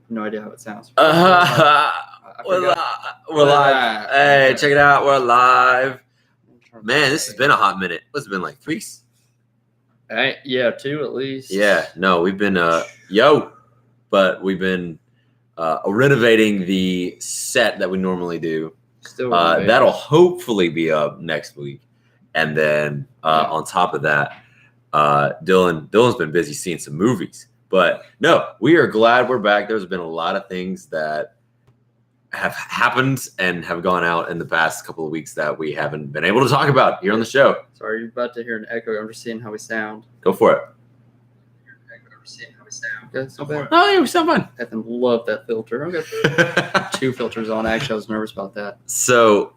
No idea how it sounds. We're live. Hey, check it out. We're live. Man, this has been a hot minute. What's it been like 3 weeks? Yeah, 2 at least. Yeah, no, we've been but we've been renovating the set that we normally do. Still that'll hopefully be up next week, and then on top of that, Dylan's been busy seeing some movies. But no, we are glad we're back. There's been a lot of things that have happened and have gone out in the past couple of weeks that we haven't been able to talk about here on the show. Sorry, you're about to hear an echo. I'm just seeing how we sound. Go for it. Okay, it's not bad. Oh, yeah, we sound fine. I love that filter. Okay. 2 filters on. Actually, I was nervous about that. So,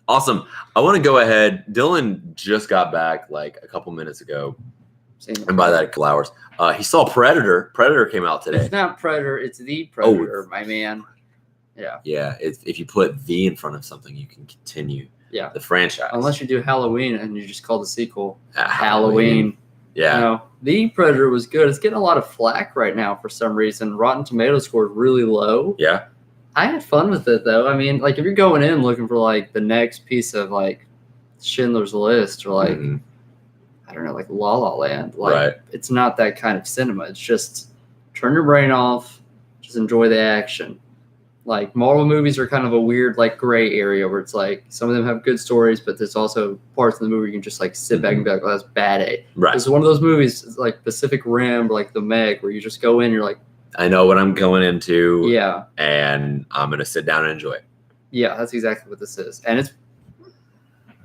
awesome. I want to go ahead. Dylan just got back like a couple minutes ago. And by that, a couple hours. He saw Predator. Predator came out today. It's not Predator. It's The Predator, my man. Yeah. Yeah. If you put the in front of something, you can continue the franchise. Unless you do Halloween and you just call the sequel Halloween. Yeah. You know, The Predator was good. It's getting a lot of flack right now for some reason. Rotten Tomatoes scored really low. Yeah. I had fun with it, though. I mean, like, if you're going in looking for, like, the next piece of, like, Schindler's List or, like, I don't know, like La La Land. Like, it's not that kind of cinema. It's just turn your brain off, just enjoy the action. Like, Marvel movies are kind of a weird, like, gray area where it's like some of them have good stories, but there's also parts of the movie you can just, like, sit back and be like, oh, that's bad A. Right. This is one of those movies, like Pacific Rim or, like, The Meg, where you just go in, you're like, I know what I'm going into. Yeah. And I'm going to sit down and enjoy it. Yeah, that's exactly what this is. And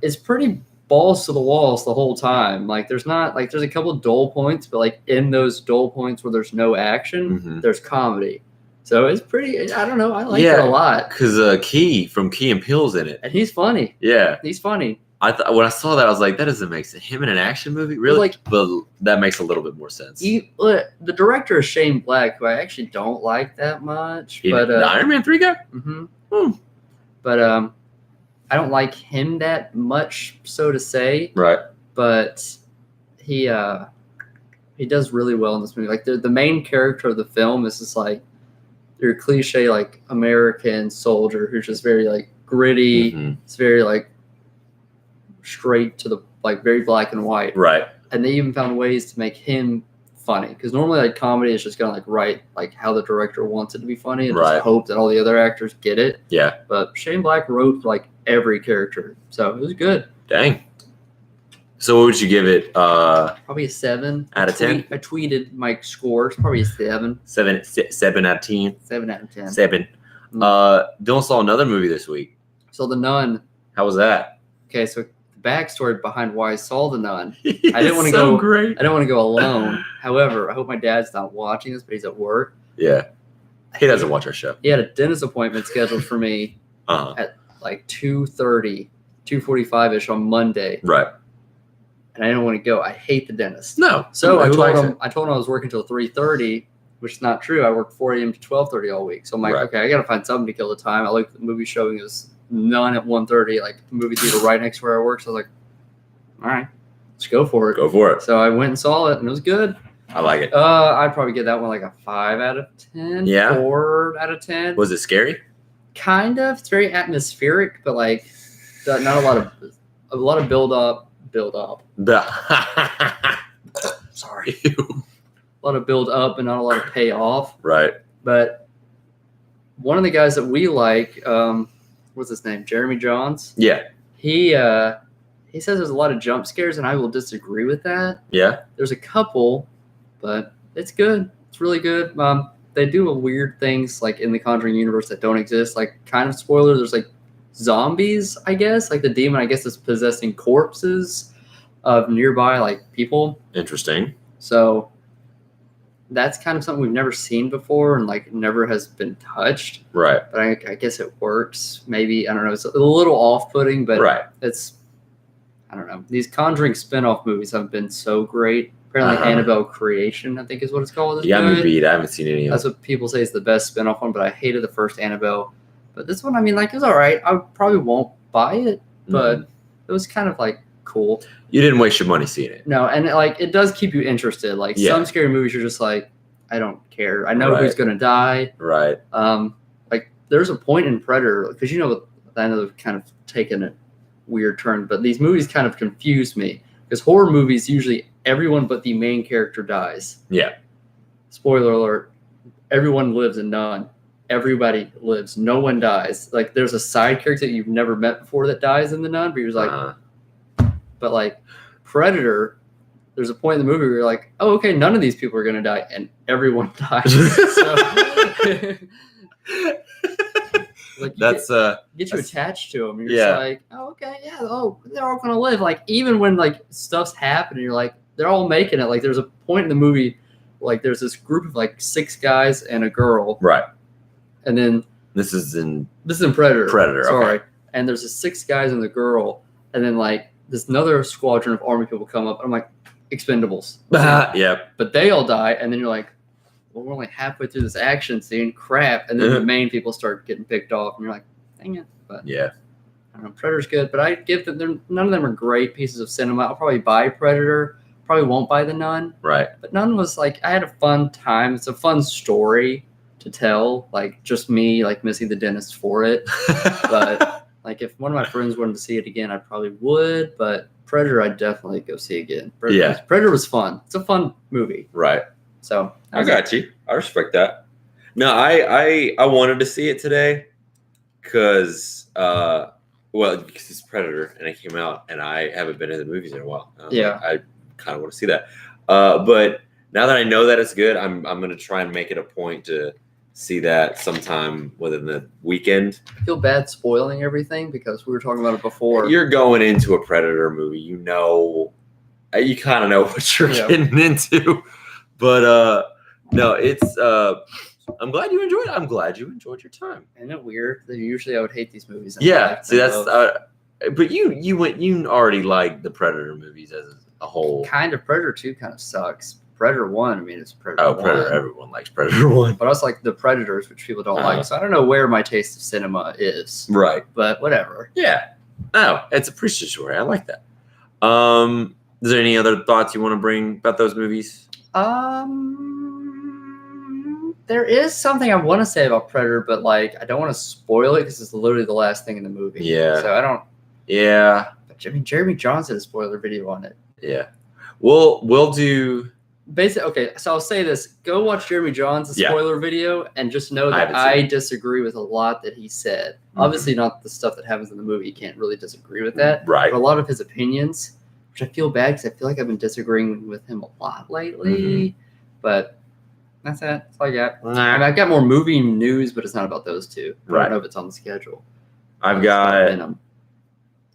it's pretty balls to the walls the whole time. Like, there's a couple of dull points, but like in those dull points where there's no action, there's comedy. So it's pretty, I don't know, I like it a lot. Because Key from Key and Peele's in it. And he's funny. Yeah. He's funny. I thought when I saw that, I was like, that doesn't make sense. Him in an action movie? Really? But that makes a little bit more sense. The director is Shane Black, who I actually don't like that much. But the Iron Man 3 guy? But I don't like him that much, so to say. Right. But he does really well in this movie. Like, the main character of the film is just like your cliche, like, American soldier who's just very, like, gritty. It's very, like, straight to the, like, very black and white. Right. And they even found ways to make him funny. Because normally, like, comedy is just going to, like, write, like, how the director wants it to be funny and just hope that all the other actors get it. Yeah. But Shane Black wrote, like, every character. So it was good. Dang. So what would you give it? Probably a 7 out of 10. I tweeted my scores. Probably a 7. 7 out of 10. 7 out of 10. 7. Dylan saw another movie this week. So The Nun. How was that? Okay, so the backstory behind why I saw The Nun. I didn't want to go. Great. I didn't want to go alone. However, I hope my dad's not watching this, but he's at work. Yeah. He doesn't watch our show. He had a dentist appointment scheduled for me at like 2:30, 2:45ish on Monday. Right. And I didn't want to go. I hate the dentist. No. So I told him I was working until 3:30, which is not true. I work 4 a.m. to 12:30 all week. So I'm like, okay, I got to find something to kill the time. I looked at the movie showing. It was Nun at 1:30, like the movie theater right next to where I work. So I was like, all right, let's go for it. Go for it. So I went and saw it, and it was good. I like it. I'd probably give that one like a 5 out of 10. Yeah. 4 out of 10. Was it scary? Kind of. It's very atmospheric, but like not a lot of build up. Sorry. A lot of build up and not a lot of payoff. Right. But one of the guys that we like, what's his name? Jeremy Johns. Yeah. He says there's a lot of jump scares, and I will disagree with that. Yeah. There's a couple, but it's good. It's really good. They do weird things like in the Conjuring universe that don't exist. Like, kind of spoiler, there's like zombies, I guess. Like the demon, I guess, is possessing corpses of nearby like people. Interesting. So that's kind of something we've never seen before and like never has been touched. Right. But I guess it works. Maybe, I don't know. It's a little off-putting, but it's, I don't know. These Conjuring spinoff movies haven't been so great. Apparently, Annabelle Creation, I think is what it's called. You got me beat. I haven't seen any of them. That's what people say is the best spinoff one, but I hated the first Annabelle. But this one, I mean, like, it was all right. I probably won't buy it, but it was kind of like cool. You didn't waste your money seeing it. No, and like it does keep you interested. Like some scary movies, you're just like, I don't care. I know who's going to die. Right. Like there's a point in Predator, because I know they've kind of taken a weird turn, but these movies kind of confuse me, because horror movies usually everyone but the main character dies. Yeah. Spoiler alert: everyone lives in Nun. Everybody lives. No one dies. Like there's a side character that you've never met before that dies in the Nun, but you're like, but like Predator, there's a point in the movie where you're like, oh, okay, none of these people are gonna die, and everyone dies. Like gets you attached to them. You're just like, oh, okay, yeah, oh, they're all gonna live. Like even when like stuff's happening, you're like, they're all making it. Like there's a point in the movie, like there's this group of like 6 guys and a girl, right? And then this is in Predator. Sorry, okay. And there's the 6 guys and the girl, and then like this another squadron of army people come up. And I'm like, Expendables. Yeah. But they all die, and then you're like, well, we're only halfway through this action scene. Crap. And then the main people start getting picked off, and you're like, dang it. But yeah, I don't know. Predator's good, but I give them none of them are great pieces of cinema. I'll probably buy Predator. Probably won't buy The Nun. Right. But Nun was like, I had a fun time. It's a fun story to tell. Like just me, like missing the dentist for it. But like if one of my friends wanted to see it again, I probably would. But Predator, I'd definitely go see again. Predator was fun. It's a fun movie. Right. So I got you. I respect that. No, I wanted to see it today because it's Predator and it came out and I haven't been in the movies in a while. I kind of want to see that. But now that I know that it's good, I'm going to try and make it a point to see that sometime within the weekend. I feel bad spoiling everything because we were talking about it before. You're going into a Predator movie, you kind of know what you're getting into. But no, it's I'm glad you enjoyed it. I'm glad you enjoyed your time. Isn't it weird that usually I would hate these movies? Yeah, see that's but you already like the Predator movies as a whole. Kind of. Predator 2 kind of sucks. Predator 1, I mean, it's Predator 1. Predator, everyone likes Predator 1. But I also like the Predators, which people don't like. So I don't know where my taste of cinema is. Right. But whatever. Yeah. Oh, it's appreciatory. I like that. Is there any other thoughts you want to bring about those movies? There is something I want to say about Predator, but like I don't want to spoil it because it's literally the last thing in the movie. Yeah. So I don't. Yeah. But I mean, Jeremy Johnson did a spoiler video on it. Yeah. We'll do. Basically, okay. So I'll say this: go watch Jeremy John's spoiler video, and just know that I disagree with a lot that he said. Mm-hmm. Obviously, not the stuff that happens in the movie. You can't really disagree with that. Right. But a lot of his opinions, which I feel bad because I feel like I've been disagreeing with him a lot lately. Mm-hmm. But that's it. That's all I got. I mean, I've got more movie news, but it's not about those two. I don't know if it's on the schedule. I've got Venom.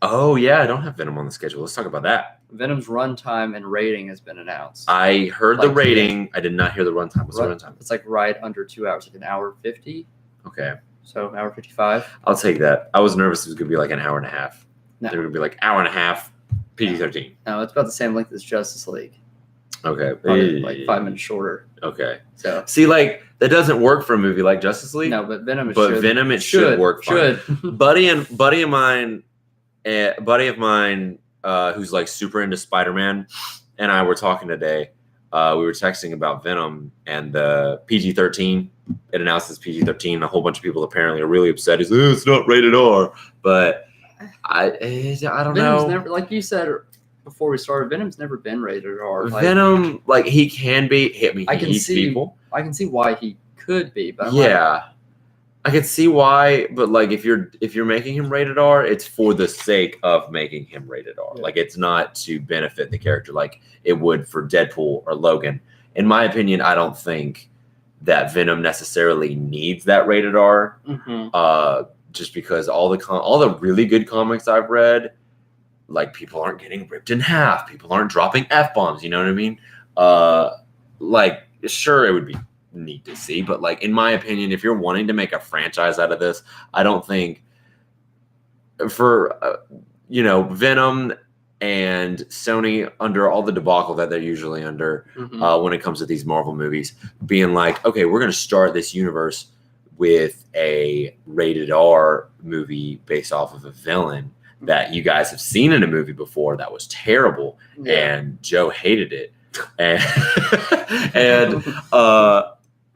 Oh yeah, I don't have Venom on the schedule. Let's talk about that. Venom's runtime and rating has been announced. I heard the rating. I did not hear the runtime. What's the runtime? It's like right under 2 hours, like an hour 50. Okay. So an hour 55. I'll take that. I was nervous it was going to be like an hour and a half. No. They were going to be like hour and a half, PG-13. No, it's about the same length as Justice League. Okay. Probably like 5 minutes shorter. Okay. So see, like that doesn't work for a movie like Justice League. No, but Venom. It should work fine. buddy of mine, who's like super into Spider-Man, and I were talking today. We were texting about Venom and the PG-13. It announced it's PG-13. A whole bunch of people apparently are really upset. It's not rated R, but I don't know. Never, like you said before we started, Venom's never been rated R. Venom, like he can be. I can see people. I can see why he could be, but I can see why, but like if you're making him rated R, it's for the sake of making him rated R. Yeah. Like it's not to benefit the character like it would for Deadpool or Logan. In my opinion, I don't think that Venom necessarily needs that rated R. Mm-hmm. Just because all the really good comics I've read, like people aren't getting ripped in half, people aren't dropping F-bombs. You know what I mean? Like sure, it would be neat to see, but like in my opinion, if you're wanting to make a franchise out of this, I don't think for Venom and Sony, under all the debacle that they're usually under when it comes to these Marvel movies, being like, okay, we're going to start this universe with a rated R movie based off of a villain that you guys have seen in a movie before that was terrible and Joe hated it. and and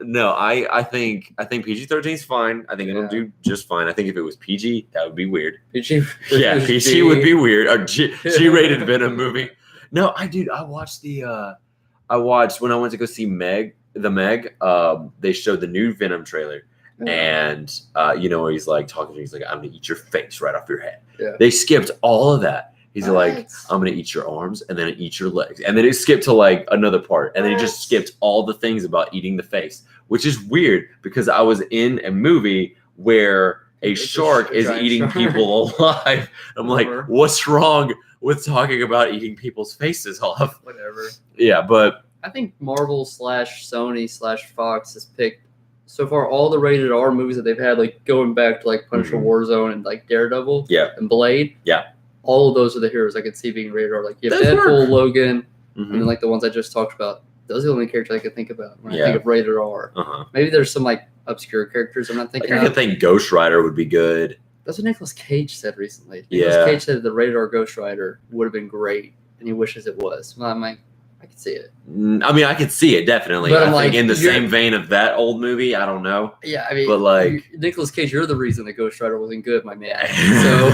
no, I think PG-13 is fine. I think it'll do just fine. I think if it was PG, that would be weird. PG, yeah, PG would be weird. A G-rated Venom movie. No, I watched when I went to go see Meg. They showed the new Venom trailer, and where he's like talking to me, he's like, "I'm gonna eat your face right off your head." Yeah. They skipped all of that. He's like, "I'm gonna eat your arms and then eat your legs," and then it skipped to like another part, and then he just skipped all the things about eating the face, which is weird because I was in a movie where a shark is eating people alive. I'm like, what's wrong with talking about eating people's faces off? Whatever. Yeah, but I think Marvel / Sony / Fox has picked so far all the rated R movies that they've had, like going back to like Punisher Warzone and like Daredevil and Blade. Yeah. All of those are the heroes I could see being rated R. Like you have Deadpool, Logan, and then like the ones I just talked about. Those are the only characters I could think about when I think of rated R. Maybe there's some like obscure characters I'm not thinking of. I could think Ghost Rider would be good. That's what Nicolas Cage said recently. Nicolas Cage said the rated R Ghost Rider would have been great, and he wishes it was. Well, I'm like, I can see it. I mean, I could see it definitely. But I think in the same vein of that old movie, I don't know. Yeah, I mean, but like Nicolas Cage, you're the reason that Ghost Rider wasn't good, my man. So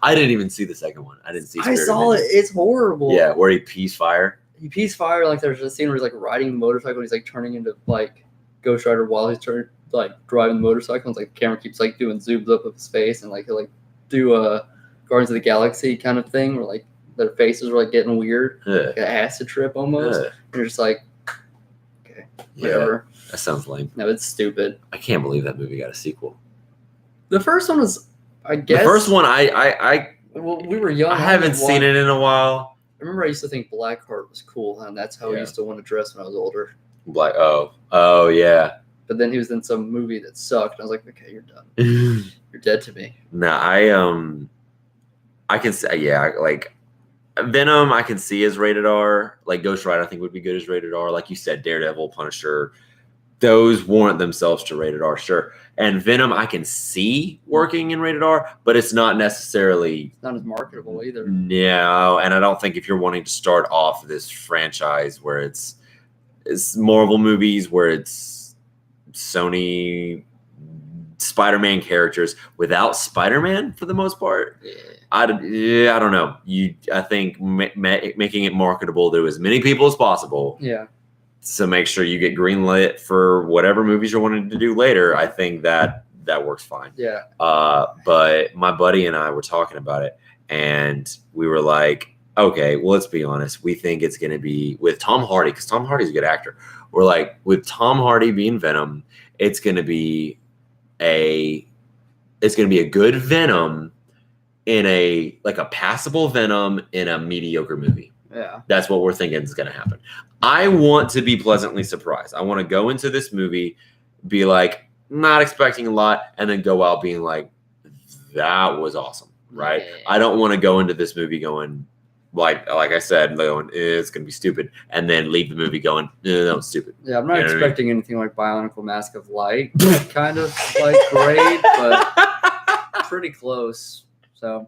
I didn't even see the second one. I didn't see. I saw it. It's horrible. Yeah, where he pees fire. He pees fire. Like there's a scene where he's like riding the motorcycle. And he's like turning into like Ghost Rider while he's driving the motorcycle. And like the camera keeps like doing zooms up of his face, and like he'll like do a Guardians of the Galaxy kind of thing where like their faces are like getting weird, like an acid trip almost. And you're just like, okay, whatever. Yeah, that sounds lame. No, it's stupid. I can't believe that movie got a sequel. The first one was, I guess. The first one, well, we were young. I haven't seen it in a while. I remember I used to think Blackheart was cool, and that's how I used to want to dress when I was older. Oh yeah. But then he was in some movie that sucked, and I was like, okay, you're done. You're dead to me. Nah, I can say like Venom I can see as rated R. Like Ghost Rider I think would be good as rated R. Like you said, Daredevil, Punisher, those warrant themselves to rated R, sure. And Venom I can see working in rated R, but it's not necessarily... It's not as marketable either. No, and I don't think if you're wanting to start off this franchise where it's Marvel movies, where it's Sony Spider-Man characters without Spider-Man for the most part. I don't know. I think making it marketable to as many people as possible. Yeah. So make sure you get greenlit for whatever movies you're wanting to do later. I think that works fine. Yeah. But my buddy and I were talking about it, and we were like, okay, well, let's be honest. We think it's going to be with Tom Hardy, because Tom Hardy's a good actor. We're like, with Tom Hardy being Venom, it's going to be a good Venom in a passable Venom in a mediocre movie. Yeah. That's what we're thinking is going to happen. I want to be pleasantly surprised. I want to go into this movie, be like, not expecting a lot, and then go out being like, that was awesome, right? Yeah. I don't want to go into this movie going, like I said, going, it's going to be stupid, and then leave the movie going, that was stupid. Yeah, I'm not expecting anything like Bionicle Mask of Light, kind of like great, but pretty close. So,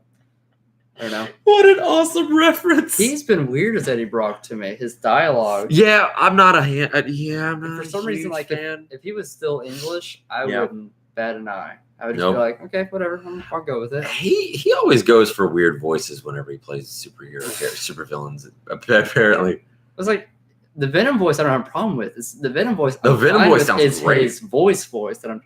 I don't know. What an awesome reference. He's been weird as Eddie Brock to me. His dialogue. Yeah, I'm not for some reason, like, if he was still English, I wouldn't bat an eye. I would just be like, okay, whatever. I'll go with it. He always goes for weird voices whenever he plays super villains, apparently. It's like, the Venom voice I don't have a problem with. It's the Venom voice. The Venom voice sounds great. His voice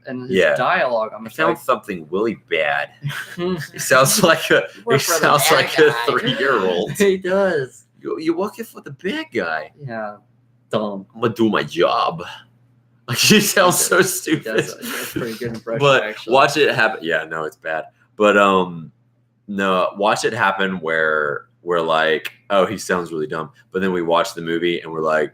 and his dialogue. He sounds something really bad. He sounds like a 3-year-old. He does. You're working for the bad guy. Yeah, dumb. I'm gonna do my job. Like, he sounds so stupid. That's a pretty good impression. But actually. Watch it happen. Yeah, no, it's bad. But no, watch it happen where we're like, oh, he sounds really dumb. But then we watch the movie and we're like,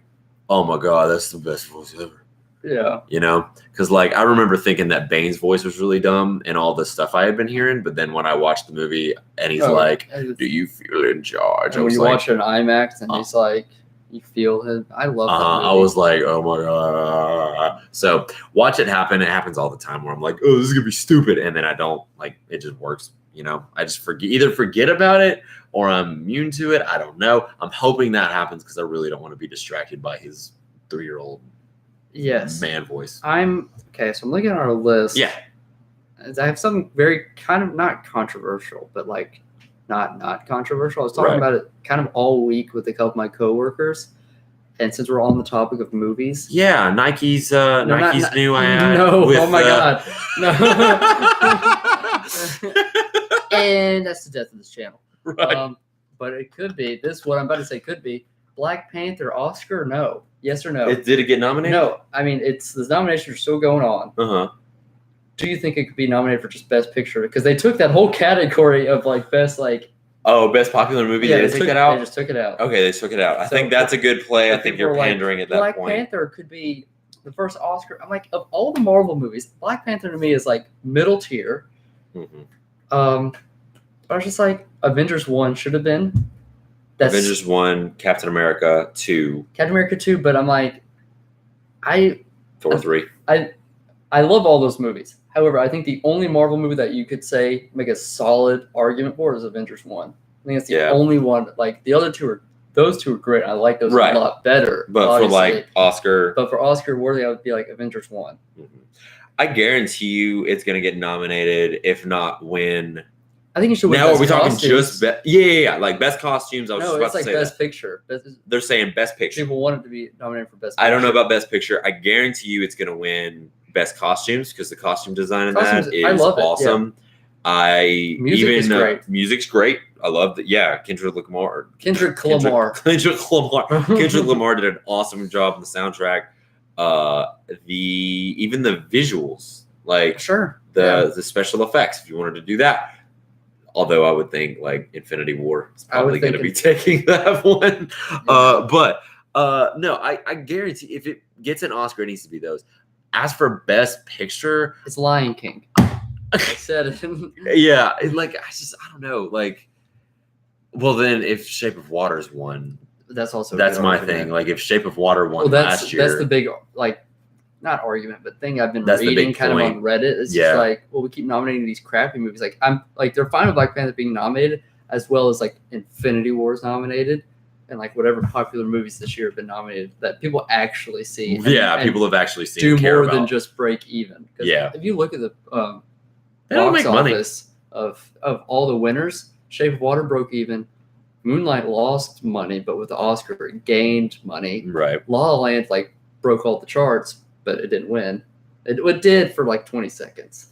oh my God, that's the best voice ever. Yeah. You know? Because, like, I remember thinking that Bane's voice was really dumb and all the stuff I had been hearing. But then when I watched the movie and he's like, do you feel in charge? And when you watch it in IMAX and he's like, you feel him. I love that movie. I was like, oh my God. So watch it happen. It happens all the time where I'm like, oh, this is going to be stupid. And then I don't, like, it just works. You know, I just forget about it or I'm immune to it. I don't know. I'm hoping that happens because I really don't want to be distracted by his 3-year-old man voice. So I'm looking at our list. Yeah. I have something very kind of not controversial, but like not controversial. I was talking about it kind of all week with a couple of my coworkers. And since we're on the topic of movies, Nike's new ad. Oh my god, no! And that's the death of this channel. Right. But it could be what I'm about to say could be Black Panther Oscar. No, yes or no? Did it get nominated? No, I mean the nominations are still going on. Do you think it could be nominated for just Best Picture? Because they took that whole category of like best Best popular movie. Yeah, they took that out. They just took it out. Okay, they took it out. I think that's a good play. I think you're pandering at that Black point. Black Panther could be the first Oscar. I'm like, of all the Marvel movies, Black Panther to me is like middle tier. I was just like, Avengers 1 should have been. Avengers 1, Captain America 2. Captain America 2, but I'm like, Thor 3. I love all those movies. However, I think the only Marvel movie that you could say make a solid argument for is Avengers 1. I think it's the only one. Like the other two those two are great. I like those a lot better. But obviously. For like Oscar. But for Oscar worthy, I would be like Avengers 1. I guarantee you it's going to get nominated, if not win. I think you should win. Now, are we talking just like best costumes? I was just about to say Best Picture. They're saying Best Picture. People want it to be nominated for Best Picture. I don't know about Best Picture. I guarantee you it's going to win Best Costumes because the costume design in that is awesome. Music's great. Music's great. I love that. Yeah, Kendrick Lamar. Kendrick Lamar did an awesome job on the soundtrack. Even the visuals, like the special effects, if you wanted to do that. Although I would think like Infinity War is probably going to be taking that one. No, I guarantee if it gets an Oscar, it needs to be those. As for Best Picture, it's Lion King. I said it. Yeah, I don't know. Like, well, then if Shape of Water's won, that's my thing. Like, if Shape of Water won last year, that's the big not argument, but thing I've been reading kind of on Reddit. It's just like, well, we keep nominating these crappy movies. Like, I'm like, they're fine with Black Panther being nominated, as well as like Infinity War is nominated. And like whatever popular movies this year have been nominated that people actually see. People have actually seen. Do more than just break even. Yeah. If you look at the they don't make money of all the winners, Shape of Water broke even. Moonlight lost money, but with the Oscar it gained money. Right. La La Land broke all the charts, but it didn't win. It did for like 20 seconds.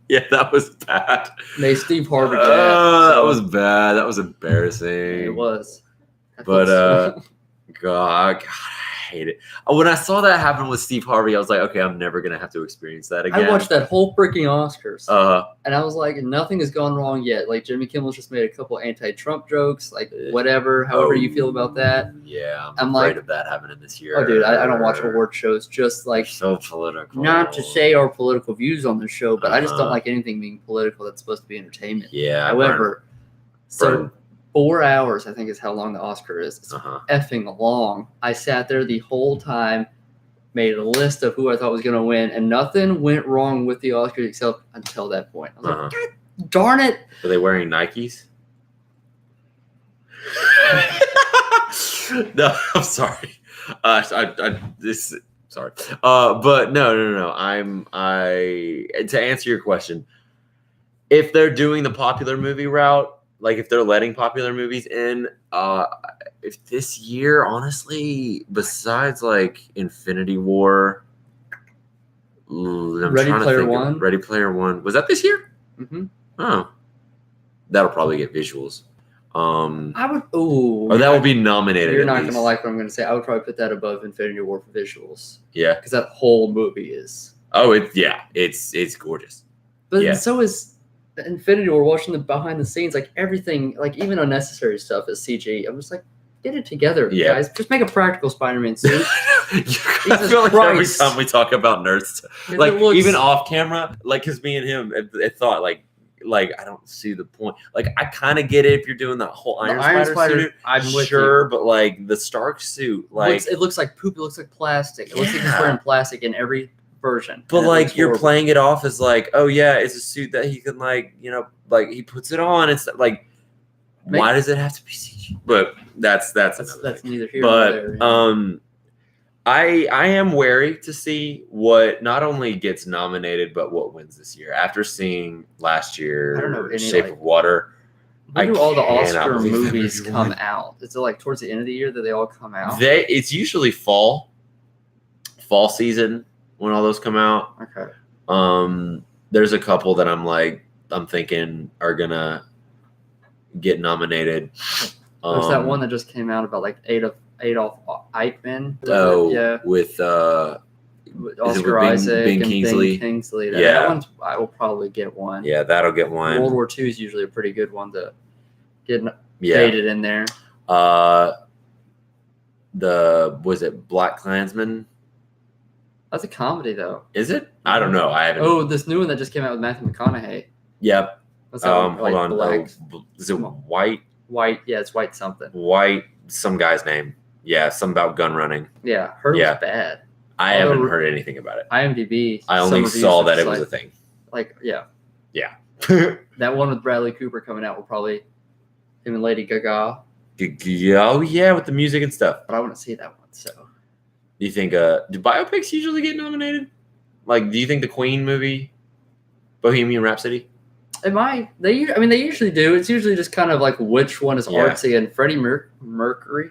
Yeah, that was bad. Steve Harvey. That was bad. That was embarrassing. It was. But God, I hate it. When I saw that happen with Steve Harvey, I was like, okay, I'm never gonna have to experience that again. I watched that whole freaking Oscars, and I was like, nothing has gone wrong yet. Like Jimmy Kimmel's just made a couple anti-Trump jokes, like whatever, however you feel about that. Yeah, I'm afraid of that happening this year. Oh, dude, I don't watch award shows. Just like so political. Not to say our political views on the show, but I just don't like anything being political that's supposed to be entertainment. Yeah. However, 4 hours, I think, is how long the Oscar is. It's effing long. I sat there the whole time, made a list of who I thought was going to win, and nothing went wrong with the Oscars except until that point. I was like, God darn it. Were they wearing Nikes? No, I'm sorry. Sorry. But no. To answer your question, if they're doing the popular movie route, like if they're letting popular movies in, if this year, honestly, besides like Infinity War, Ready Player One, was that this year? Mm-hmm. Oh, that'll probably get visuals. I would. Or that will be nominated. You're not gonna like what I'm gonna say. I would probably put that above Infinity War for visuals. Yeah, because that whole movie is. Oh, it's gorgeous. But so is Infinity War. Watching the behind the scenes, like everything, like even unnecessary stuff is CG. I'm just like, get it together, guys. Just make a practical Spider-Man suit. I feel like every time we talk about nerds, like even off camera, like because me and him had thought like I don't see the point. Like I kind of get it if you're doing that whole Iron Spider suit. I'm sure, but like the Stark suit, like it looks like poop. It looks like plastic. It looks like he's wearing plastic in every version. But and it like looks you're horrible. playing it off as like, oh yeah, it's a suit that he can like, like he puts it on. It's like, why does it have to be CG? But that's That's another thing. neither here nor there. But I am wary to see what not only gets nominated but what wins this year. After seeing last year, I don't know any, Shape of Water. When do all the cannot Oscar believe that movies movie come won. out? Is it like towards the end of the year that they all come out? It's usually fall season when all those come out. Okay. There's a couple that I'm thinking are gonna get nominated. There's that one that just came out about like Adolf Eichmann. Oh, yeah. With Oscar Isaac Ben and Kingsley? Ben Kingsley. Yeah. That one I will probably get one. Yeah, that'll get one. World War II is usually a pretty good one to get Yeah. dated in there. Was it Black Klansman? That's a comedy though. Is it? I don't know. I haven't. Oh, this new one that just came out with Matthew McConaughey. Yep. What's that one? Hold on. Black, Is it White? White. Yeah, it's White something. White. Some guy's name. Yeah, something about gun running. Yeah, hers Yeah. was bad. I haven't heard anything about it. IMDb. I some only reviews saw are that just it was a thing. like yeah. Yeah. That one with Bradley Cooper coming out will probably him and Lady Gaga. Oh yeah, with the music and stuff. But I want to see that one. So Do you think do biopics usually get nominated? Like, do you think the Queen movie, Bohemian Rhapsody? it might. They usually do. It's usually just kind of like which one is Yeah. artsy. And Freddie Mercury.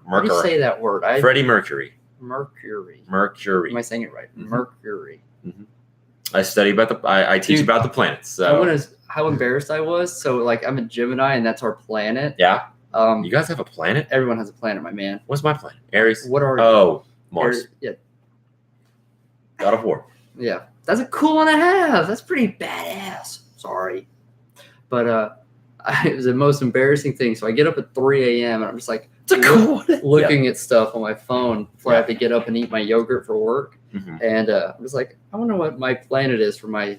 How do you say that word? Freddie Mercury. Mercury. Mercury. Am I saying it right? Mhm. Mercury. I study about I teach Dude, about the planets. I So went how embarrassed I was. So like I'm a Gemini and that's our planet. yeah, you guys have a planet. Everyone has a planet, my man. What's my planet? Aries. What are Oh, Mars. Aries- yeah, God of War. yeah. That's a cool one to have. That's pretty badass. Sorry, but it was the most embarrassing thing. So I get up at 3 a.m. and I'm just like It's a cool one. looking at stuff on my phone before I Yeah. have to get up and eat my yogurt for work. Mhm. And I was like, I wonder what my planet is for my.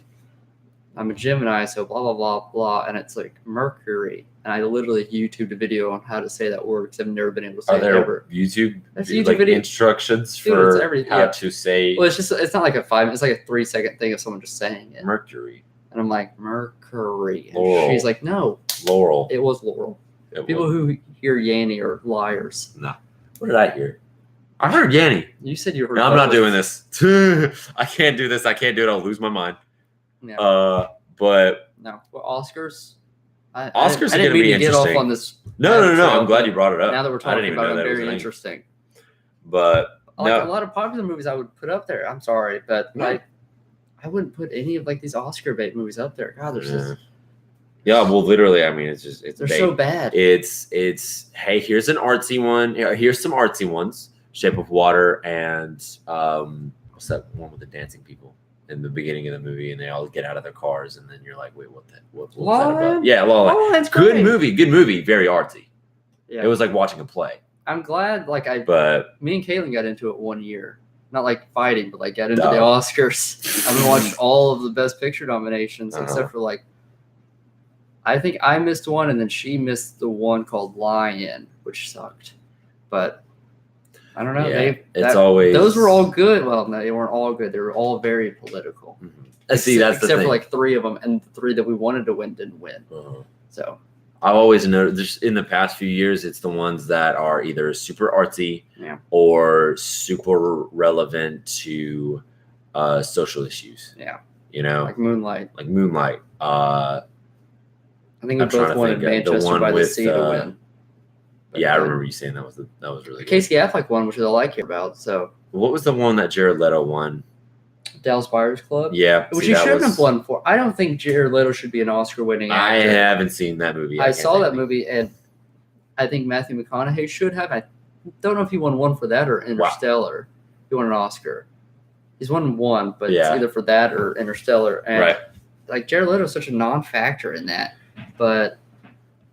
I'm a Gemini, so blah blah blah blah, and it's like Mercury. And I literally YouTubed a video on how to say that word because I've never been able to say Are it there ever. YouTube, There's YouTube like video- instructions Dude, for it's everything. how Yeah. to say Well, it's not like a 5. It's like a 3-second thing of someone just saying it. Mercury? And I'm like Mercury. And Laurel. she's like, no, Laurel. it was Laurel. It People was- who hear Yanny are liars. What did I hear? I heard Yanny. You said you heard. No, I'm not both. doing this. I can't do this. I can't do it. I'll lose my mind. Yeah. But No. Well, Oscars. I Oscars are didn't gonna be mean to get off interesting. on this. no. So, I'm glad you brought it up. Now that we're I talking didn't even about know it, that was very a thing. interesting. But Like no. a lot of popular movies, I would put up there. I'm sorry, but No. like, I wouldn't put any of like these Oscar bait movies up there. God, they're just Yeah, well, literally, I mean, it's they're bait. so bad. It's hey, here's an artsy one. Here's some artsy ones. Shape of Water and what's that one with the dancing people in the beginning of the movie, and they all get out of their cars, and then you're like, wait, what was La that La about? Land? Yeah, La La Land. Oh, that's Good great. movie, very artsy. Yeah, It was like watching a play, I'm glad. Like but me and Caitlin got into it one year. Not like fighting, but like got into No. the Oscars. I've been watching all of the Best Picture nominations Uh-huh. except for like. I think I missed one, and then she missed the one called Lion, which sucked. But I don't know. yeah, it's always those were all good. Well, no, they weren't all good. They were all very political. Mhm. See, that's the except thing. for like 3 of them, and the 3 that we wanted to win didn't win. Uh-huh. So I've always noticed just in the past few years, it's the ones that are either super artsy Yeah. or super relevant to social issues. yeah, You know, like Moonlight. like Moonlight. I think we I'm trying both to wanted think, the Manchester one by the with, Sea to win. But Yeah, I then remember you saying that was really good. Casey Affleck won, which is I like it about. So What was the one that Jared Leto won? Dallas Buyers Club. Yeah, Which see, he that shouldn't was- have won for. I don't think Jared Leto should be an Oscar-winning I actor. haven't seen that movie. I can't saw think that of it. movie, and I think Matthew McConaughey should have. I don't know if he won one for that or Interstellar. He won an Oscar. He's won one, but Yeah. it's either for that or Interstellar. And Right. like Jared Leto is such a non-factor in that, but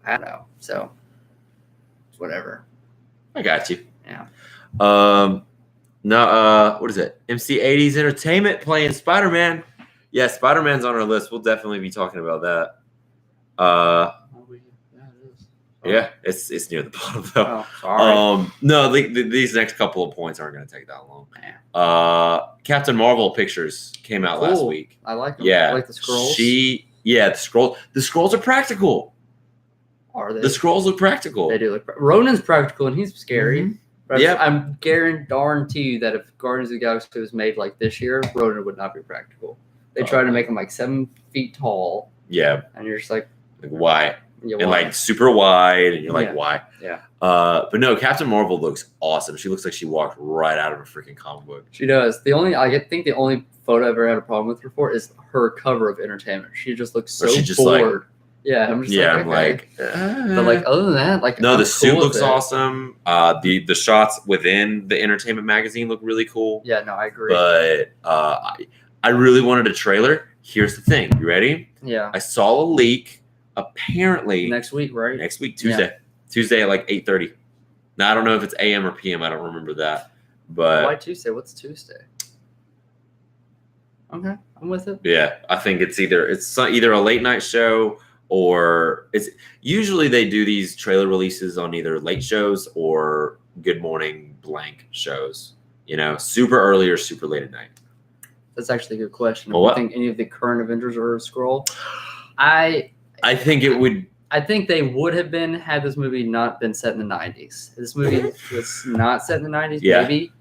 I don't know. So it's whatever. I got you. Yeah. No, what is it? MC80s Entertainment playing Spider-Man. Yeah, Spider-Man's on our list. We'll definitely be talking about that. Yeah, it's near the bottom though. Oh, sorry. No, these next couple of points aren't going to take that long. Captain Marvel pictures came out last Cool. week. I like them. Yeah, I like the scrolls. The scrolls are practical. Are they? The scrolls look practical. They do look. Ronan's practical and he's scary. Mhm. But Yep. I'm guarantee you that if Guardians of the Galaxy was made like this year, Ronan would not be practical. They tried to make him like 7 feet tall, Yeah, and you're just like, why? yeah, And why? like super wide, and you're like, Yeah. why? Yeah. But no, Captain Marvel looks awesome. She looks like she walked right out of a freaking comic book. She does. I think the only photo I've ever had a problem with her for is her cover of Entertainment. She just looks so she just, bored. Yeah, I'm just I'm like, okay. But like other than that, like no, I'm the cool suit with looks it. awesome. The shots within the Entertainment magazine look really cool. Yeah, no, I agree. But I really wanted a trailer. Here's the thing. You ready? Yeah, I saw a leak. Apparently next week, right? next week, Tuesday. Tuesday at like 8:30. Now I don't know if it's AM or PM. I don't remember that. But Why Tuesday? What's Tuesday? Okay, I'm with it. yeah, I think it's either a late night show or it's usually they do these trailer releases on either late shows or Good Morning blank shows. You know, super early or super late at night. That's actually a good question. Well, Do you what? think any of the current Avengers are a scroll? I think it would. I think they would have been had this movie not been set in the 90s. This movie was not set in the 90s, Yeah. maybe.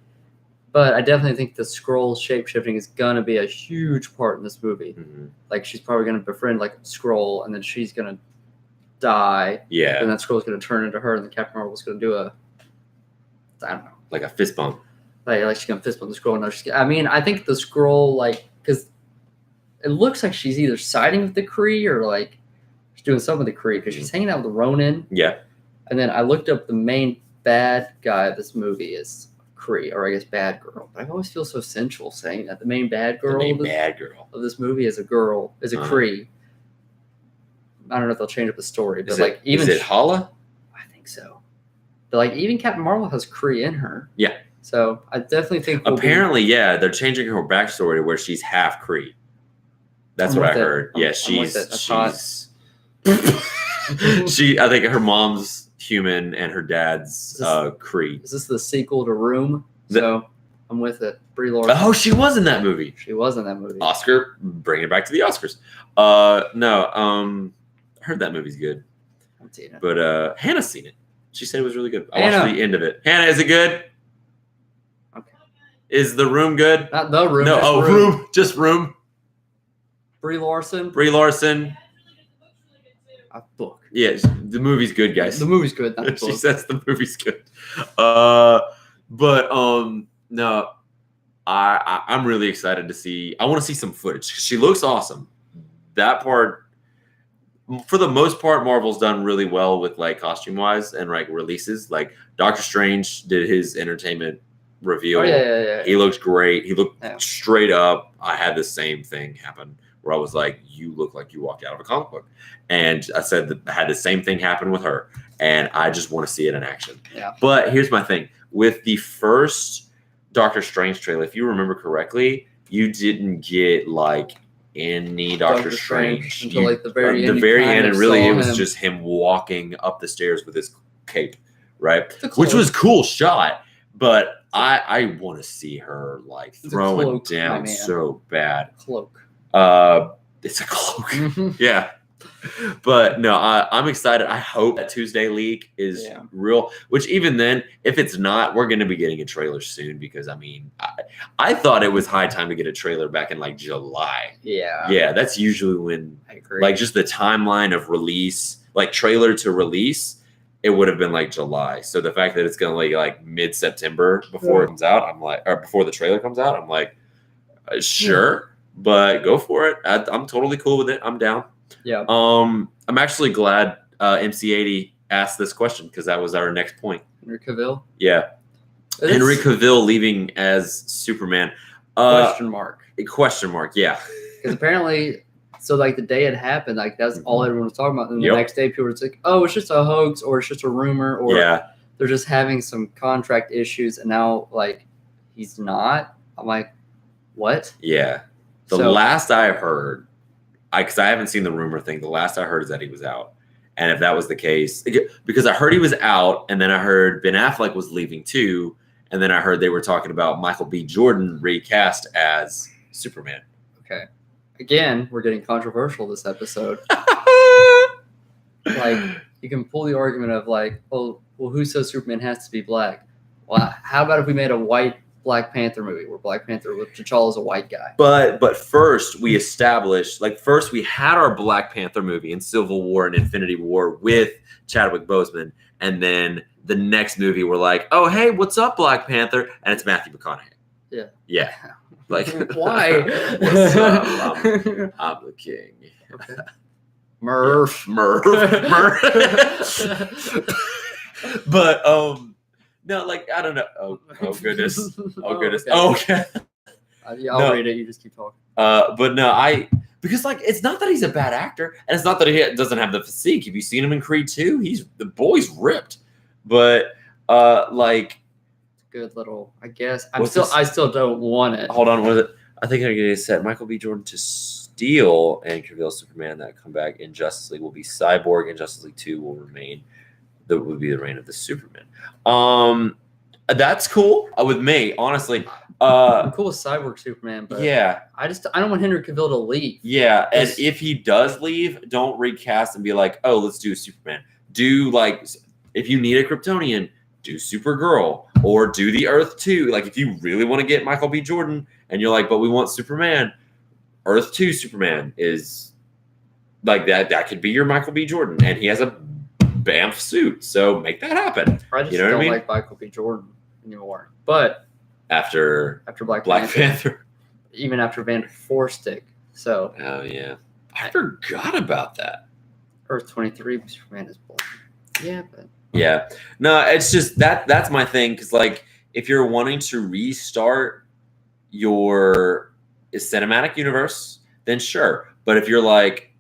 But I definitely think the scroll shape-shifting is going to be a huge part in this movie. Mhm. Like, she's probably going to befriend, like, a scroll, and then she's going to die, Yeah, and that scroll's going to turn into her, and then Captain Marvel's going to do I don't know. like a fist bump. Like she's going to fist bump the scroll. No, I think the scroll, like, because it looks like she's either siding with the Kree or, like, she's doing something with the Kree, because she's hanging out with the Ronin. Yeah, And then I looked up the main bad guy of this movie is Kree, or I guess bad girl. But I always feel so sensual saying that the main bad girl bad girl. of this movie is a girl, is a Uh-huh. Kree. I don't know if they'll change up the story, but Is it Hala? I think so. But like even Captain Marvel has Kree in her. Yeah. So I definitely think Apparently, yeah, they're changing her backstory to where she's half Kree. That's I'm what I with it. heard. I'm Yeah, with it. she's I think her mom's human and her dad's Kree. is this the sequel to Room? The- So I'm with it. Brie Larson. Oh, she was in that movie. She was in that movie. Oscar, bring it back to the Oscars. No, I heard that movie's good, I'm seeing it. but Hannah's seen it. She said it was really good. I Hannah. watched the end of it. Hannah, is it good? Okay. Is The Room good? Not the Room. No, just Room, just Room. Brie Larson. Brie Larson. A book. Yeah, the movie's good, guys. The movie's good. Not the She book. says the movie's good. No, I'm really excited to see. I want to see some footage. She looks awesome. That part, for the most part, Marvel's done really well with like costume wise and like releases. Like Doctor Strange did his entertainment reveal. Oh yeah. He looked great. He looked Yeah. straight up. I had the same thing happen where I was like, "You look like you walked out of a comic book," and I said that I had the same thing happen with her, and I just want to see it in action. Yeah. But here's my thing: with the first Doctor Strange trailer, if you remember correctly, you didn't get like any Doctor Strange until like the very end. the you very kind end, of and really saw it was him. just him walking up the stairs with his cape, right? It's a Which cloak. was cool shot, but I want to see her like It's a throwing cloak, my down man. so bad. cloak. It's a cloak. Yeah. But no, I'm excited. I hope that Tuesday leak is Yeah. real, which even then, if it's not, we're going to be getting a trailer soon because I thought it was high time to get a trailer back in like July. Yeah. Yeah, that's usually when I agree. like just the timeline of release, like trailer to release, it would have been like July. So the fact that it's going to be like mid-September before it comes out, I'm like, or before the trailer comes out, I'm like, sure, but go for it. I'm totally cool with it. I'm down. Yeah. I'm actually glad MC80 asked this question because that was our next point. Henry Cavill. Yeah, It Henry is- Cavill leaving as Superman. question mark. Question mark. Yeah. Because apparently, so like the day it happened, like that's all everyone was talking about. And Yep. the next day, people were just like, "Oh, it's just a hoax, or it's just a rumor, or Yeah. they're just having some contract issues." And now, like, he's not. I'm like, what? Yeah. The So- last I heard, because I haven't seen the rumor thing, the last I heard is that he was out. And if that was the case, because I heard he was out, and then I heard Ben Affleck was leaving too, and then I heard they were talking about Michael B. Jordan recast as Superman. Okay. Again, we're getting controversial this episode. Like, you can pull the argument of like, well, who says Superman has to be black? Well, how about if we made a white Black Panther movie where Black Panther with T'Challa is a white guy? But first we established, like, first we had our Black Panther movie in Civil War and Infinity War with Chadwick Boseman, and then the next movie we're like, oh hey, what's up, Black Panther? And it's Matthew McConaughey. Yeah. Like, why? What's up? I'm the king. Okay. Murph. But no, like, I don't know. Oh goodness. Oh goodness. Okay. Oh, okay. Yeah, I'll read it. You just keep talking. But no, because like, it's not that he's a bad actor, and it's not that he doesn't have the physique. Have you seen him in Creed 2? The boy's ripped. But like, good little, I guess. I still don't want it. Hold on, what is it? I think I said Michael B. Jordan to steal and Cavill Superman that come back in Justice League will be Cyborg, and Justice League 2 will remain. That would be the reign of the Superman. That's cool with me, honestly. I'm cool with Cyborg Superman, but yeah, I don't want Henry Cavill to leave. Yeah, and if he does leave, don't recast and be like, oh, let's do a Superman. Do, like, if you need a Kryptonian, do Supergirl or do the Earth 2. Like, if you really want to get Michael B. Jordan and you're like, but we want Superman, Earth 2 Superman is like that. That could be your Michael B. Jordan, and he has a Banff suit, so make that happen. I just don't like Michael B. Jordan anymore. But after Black Panther, even after Van Forstick. So oh yeah, I forgot about that. Earth 23 Superman is black. Yeah, but yeah, no, it's just that's my thing, because like, if you're wanting to restart your cinematic universe, then sure. But if you're like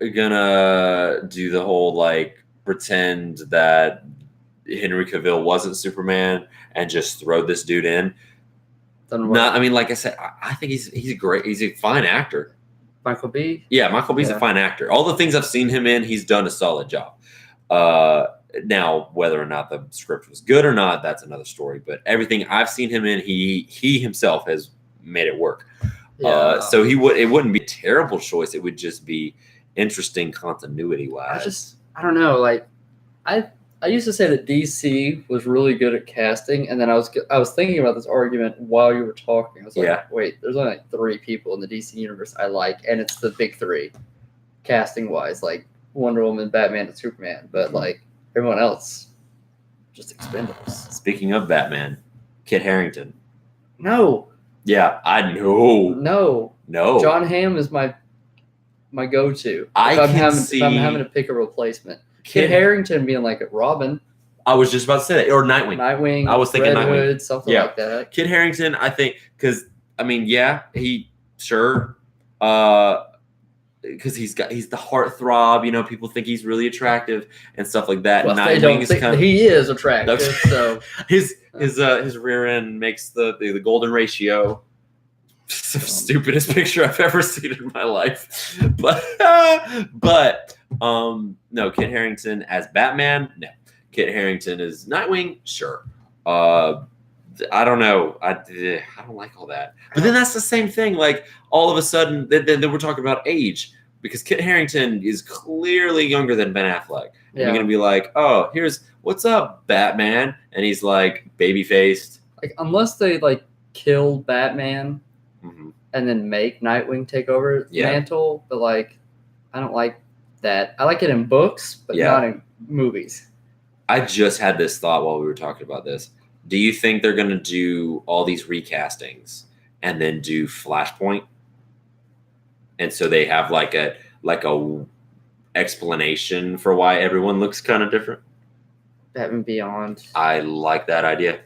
gonna do the whole like pretend that Henry Cavill wasn't Superman and just throw this dude in, I mean, like I said, I think he's great. He's a fine actor. Michael B. Yeah, Michael B's a fine actor. All the things I've seen him in, he's done a solid job. Now, whether or not the script was good or not, that's another story. But everything I've seen him in, he himself has made it work. Yeah. So it wouldn't be a terrible choice. It would just be interesting continuity wise. I don't know. Like, I used to say that DC was really good at casting, and then I was thinking about this argument while you were talking. I was like, wait, there's only like 3 people in the DC universe I like, and it's the big 3, casting wise, like Wonder Woman, Batman, and Superman. But like everyone else, just Expendables. Speaking of Batman, Kit Harington. No. Yeah, I know. No. John Hamm is my go-to. I'm having to pick a replacement. Kit Harington being like a Robin. I was just about to say that. Or Nightwing. I was thinking Red Nightwing. Hood, something like that. Kit Harington, I think, because I mean, yeah, because he's the heartthrob. You know, people think he's really attractive and stuff like that. Well, they don't think he is attractive. So his rear end makes the golden ratio. It's the stupidest picture I've ever seen in my life. But no, Kit Harington as Batman, no. Kit Harington as Nightwing, sure. I don't know. I don't like all that. But then that's the same thing. Like, all of a sudden, then we're talking about age, because Kit Harington is clearly younger than Ben Affleck. And you're gonna be like, oh, what's up, Batman? And he's like baby faced. Like, unless they like kill Batman. Mm-hmm. And then make Nightwing take over the mantle, but like, I don't like that. I like it in books, but not in movies. I just had this thought while we were talking about this. Do you think they're going to do all these recastings and then do Flashpoint? And so they have like a explanation for why everyone looks kind of different? Batman Beyond. I like that idea.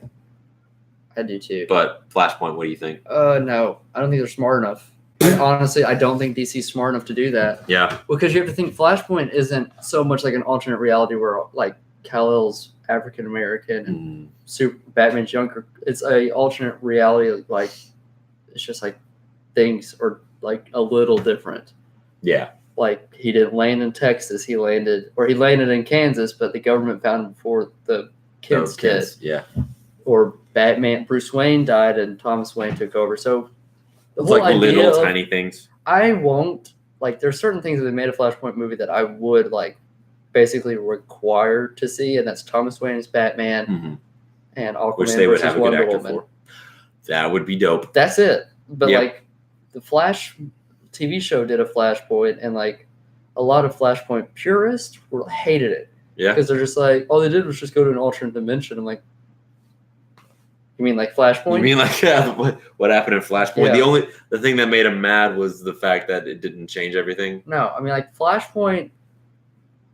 I do too. But Flashpoint, what do you think? No, I don't think they're smart enough. Honestly, I don't think DC's smart enough to do that. Yeah. Because you have to think Flashpoint isn't so much like an alternate reality where like Kal-El's African American and Batman's younger. It's a alternate reality. Like, it's just like things are like a little different. Yeah. like he didn't land in Texas. He landed in Kansas, but the government found him before the kids did. Yeah. Or Batman, Bruce Wayne died and Thomas Wayne took over. So the It's whole like idea little of, tiny things. I won't like. There's certain things that they made a Flashpoint movie that I would like, basically required to see, and that's Thomas Wayne as Batman and Aquaman Which they would versus have a good Wonder actor Woman. for. That would be dope. That's it. But Yep. like the Flash TV show did a Flashpoint, and like a lot of Flashpoint purists hated it. Yeah. Because they're just like, all they did was just go to an alternate dimension. I'm like, you mean like Flashpoint? You mean like what happened in Flashpoint? Yeah. The thing that made him mad was the fact that it didn't change everything. No, I mean like Flashpoint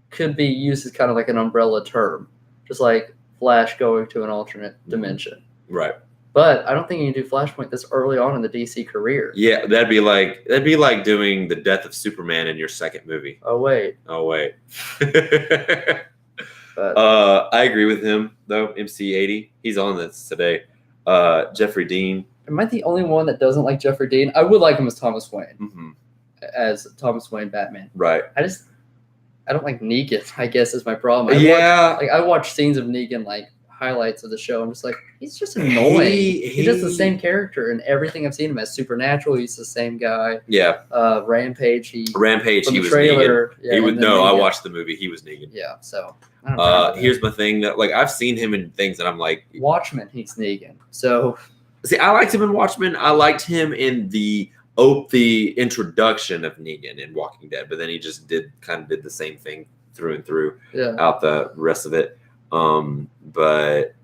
could be used as kind of like an umbrella term, just like Flash going to an alternate dimension. Right. But I don't think you can do Flashpoint this early on in the DC career. Yeah, that'd be like doing the death of Superman in your second movie. Oh wait. But I agree with him though. MC80, he's on this today. Jeffrey Dean. am I the only one that doesn't like Jeffrey Dean? I would like him as Thomas Wayne, as Thomas Wayne Batman. Right. I don't like Negan, I guess is my problem. I watch scenes of Negan, like highlights of the show. I'm just like, he's just annoying. He does the same character in everything I've seen him as. Supernatural, he's the same guy. Yeah. Rampage, he was trailer, Negan. He was I watched the movie. He was Negan. Yeah, so I don't know. Here's my thing that like I've seen him in things that I'm like Watchmen, he's Negan. So see, I liked him in Watchmen. I liked him in the introduction of Negan in Walking Dead, but then he just did the same thing through and through out the rest of it. But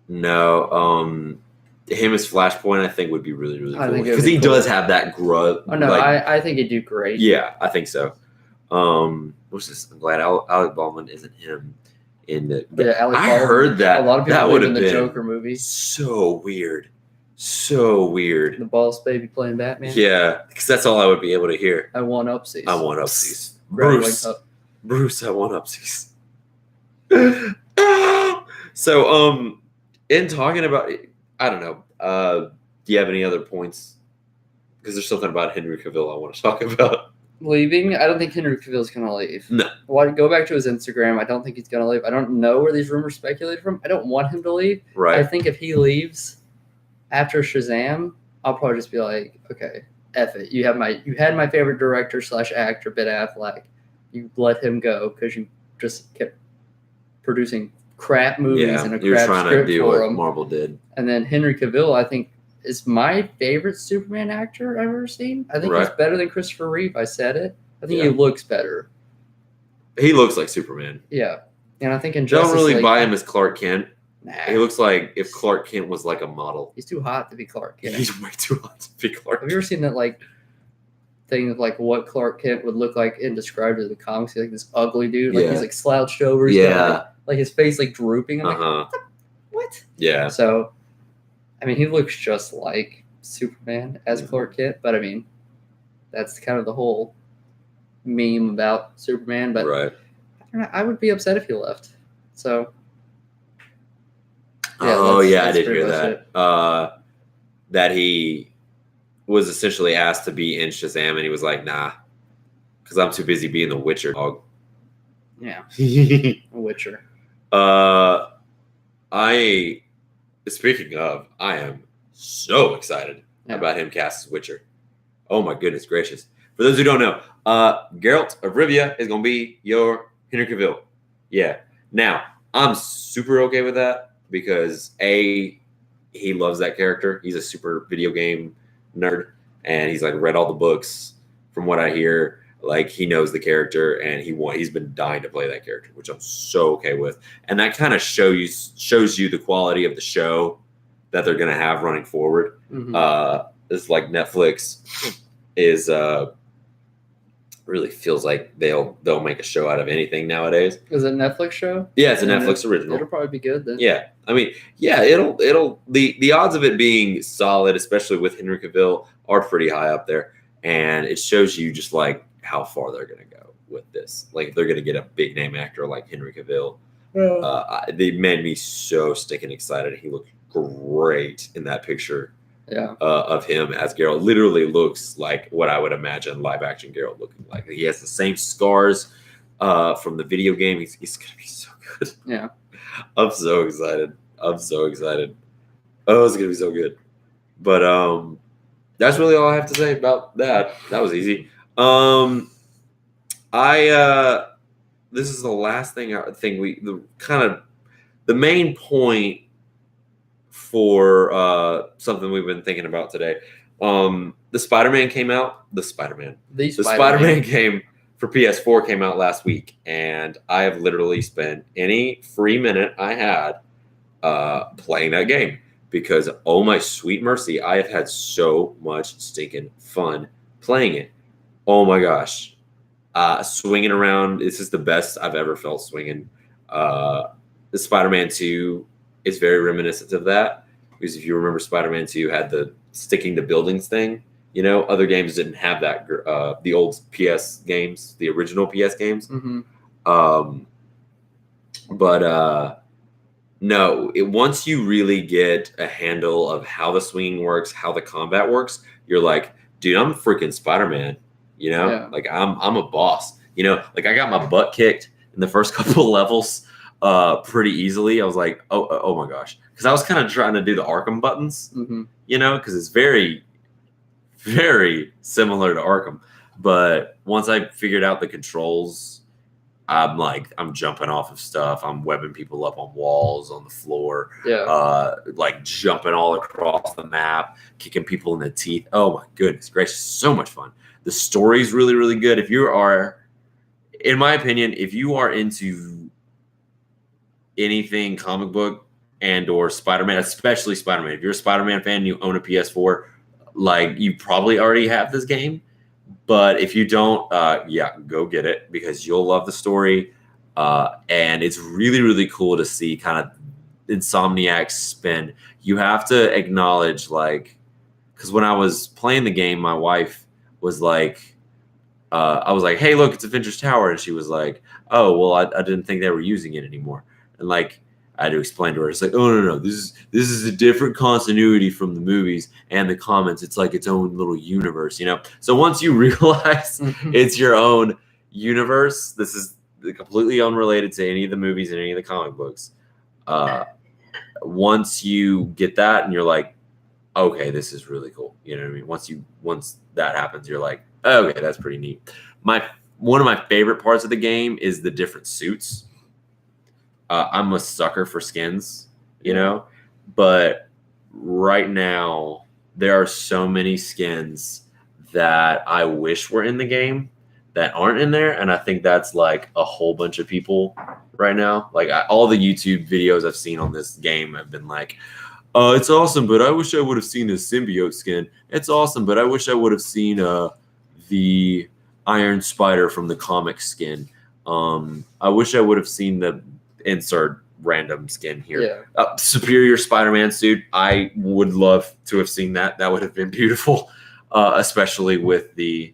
no, him as Flashpoint, I think would be really, really cool because he does have that growth. Oh no, I think he'd do great. Yeah, I think so. What's this? I'm glad Alec Baldwin isn't him in the. I heard that a lot of people that would have in the been Joker movie. So weird. The Boss Baby playing Batman. Yeah, because that's all I would be able to hear. I want upsies. Bruce, I want upsies. So, in talking about, I don't know. Do you have any other points? Because there's something about Henry Cavill I want to talk about. Leaving? I don't think Henry Cavill's going to leave. No. Go back to his Instagram. I don't think he's going to leave. I don't know where these rumors speculated from. I don't want him to leave. Right. I think if he leaves after Shazam, I'll probably just be like, okay, F it. You had my favorite director / actor, Ben Affleck. You let him go because you just kept producing crap movies and a you're crap trying script to do for what him. Marvel did. And then Henry Cavill, I think, is my favorite Superman actor I've ever seen. I think he's better than Christopher Reeve. I said it. I think he looks better. He looks like Superman. Yeah. And I think in Justice Don't really League, buy him as Clark Kent. Nah. He looks like if Clark Kent was like a model. He's too hot to be Clark Kent. He's way too hot to be Clark Kent. Have you ever seen that like thing of like what Clark Kent would look like and described in the comics? He's like this ugly dude. Like he's like slouched over. He's got, like his face like drooping. I'm like, what? Yeah. So, I mean, he looks just like Superman as Clark Kent, but I mean, that's kind of the whole meme about Superman. But right. I don't know, I would be upset if he left. So. Yeah, I did hear that. That he was essentially asked to be in Shazam, and he was like, "Nah, because I'm too busy being the Witcher dog." Yeah, Witcher. Speaking of, I am so excited about him cast as Witcher. Oh my goodness gracious! For those who don't know, Geralt of Rivia is gonna be your Henry Cavill. Yeah. Now I'm super okay with that. Because he loves that character. He's a super video game nerd, and he's like read all the books. From what I hear, like he knows the character, and he's been dying to play that character, which I'm so okay with. And that kind of shows you the quality of the show that they're gonna have running forward. Mm-hmm. It's like Netflix is really feels like they'll make a show out of anything nowadays. Is it a Netflix show? Yeah, it's a Netflix original. It'll probably be good then. Yeah. I mean, yeah, it'll the odds of it being solid, especially with Henry Cavill, are pretty high up there. And it shows you just like how far they're gonna go with this. Like if they're gonna get a big name actor like Henry Cavill. They made me so stinking excited. He looked great in that picture. of him as Geralt. Literally looks like what I would imagine live action Geralt looking like. He has the same scars from the video game. He's gonna be so good. Yeah, I'm so excited. Oh, it's gonna be so good. But that's really all I have to say about that. That was easy. This is the last thing the main point for something we've been thinking about today. The Spider-Man came out. The Spider-Man came for PS4 came out last week, and I have literally spent any free minute I had playing that game because, oh my sweet mercy, I have had so much stinking fun playing it. Oh my gosh. Swinging around, this is the best I've ever felt swinging. The Spider-Man 2 is very reminiscent of that, because if you remember, Spider-Man 2 had the sticking to buildings thing. You know, other games didn't have that. The old PS games, the original PS games. Mm-hmm. No, once you really get a handle of how the swinging works, how the combat works, you're like, dude, I'm freaking Spider-Man. You know, like I'm a boss. You know, like I got my butt kicked in the first couple of levels pretty easily. I was like, oh my gosh, because I was kind of trying to do the Arkham buttons. Mm-hmm. You know, because it's very, very similar to Arkham. But once I figured out the controls, I'm jumping off of stuff. I'm webbing people up on walls, on the floor. Like jumping all across the map, kicking people in the teeth. Oh my goodness gracious, so much fun. The story's really, really good. If you are, in my opinion, if you are into anything comic book and or Spider-Man, especially Spider-Man, if you're a Spider-Man fan and you own a PS4, like you probably already have this game. But if you don't, go get it because you'll love the story. And it's really, really cool to see kind of Insomniac's spin. You have to acknowledge, like, because when I was playing the game, my wife was like, I was like, hey, look, it's Avengers Tower. And she was like, oh, well, I didn't think they were using it anymore. And like, I had to explain to her, it's like, oh, no, this is a different continuity from the movies and the comics. It's like its own little universe, you know? So once you realize it's your own universe, this is completely unrelated to any of the movies and any of the comic books. Once you get that and you're like, okay, this is really cool. You know what I mean? Once that happens, you're like, okay, that's pretty neat. One of my favorite parts of the game is the different suits. I'm a sucker for skins, you know, but right now there are so many skins that I wish were in the game that aren't in there. And I think that's like a whole bunch of people right now. Like all the YouTube videos I've seen on this game have been like, it's awesome, but I wish I would have seen the symbiote skin. It's awesome, but I wish I would have seen the Iron Spider from the comic skin. I wish I would have seen the insert random skin here. Superior Spider-Man suit. I would love to have seen that. That would have been beautiful, especially with the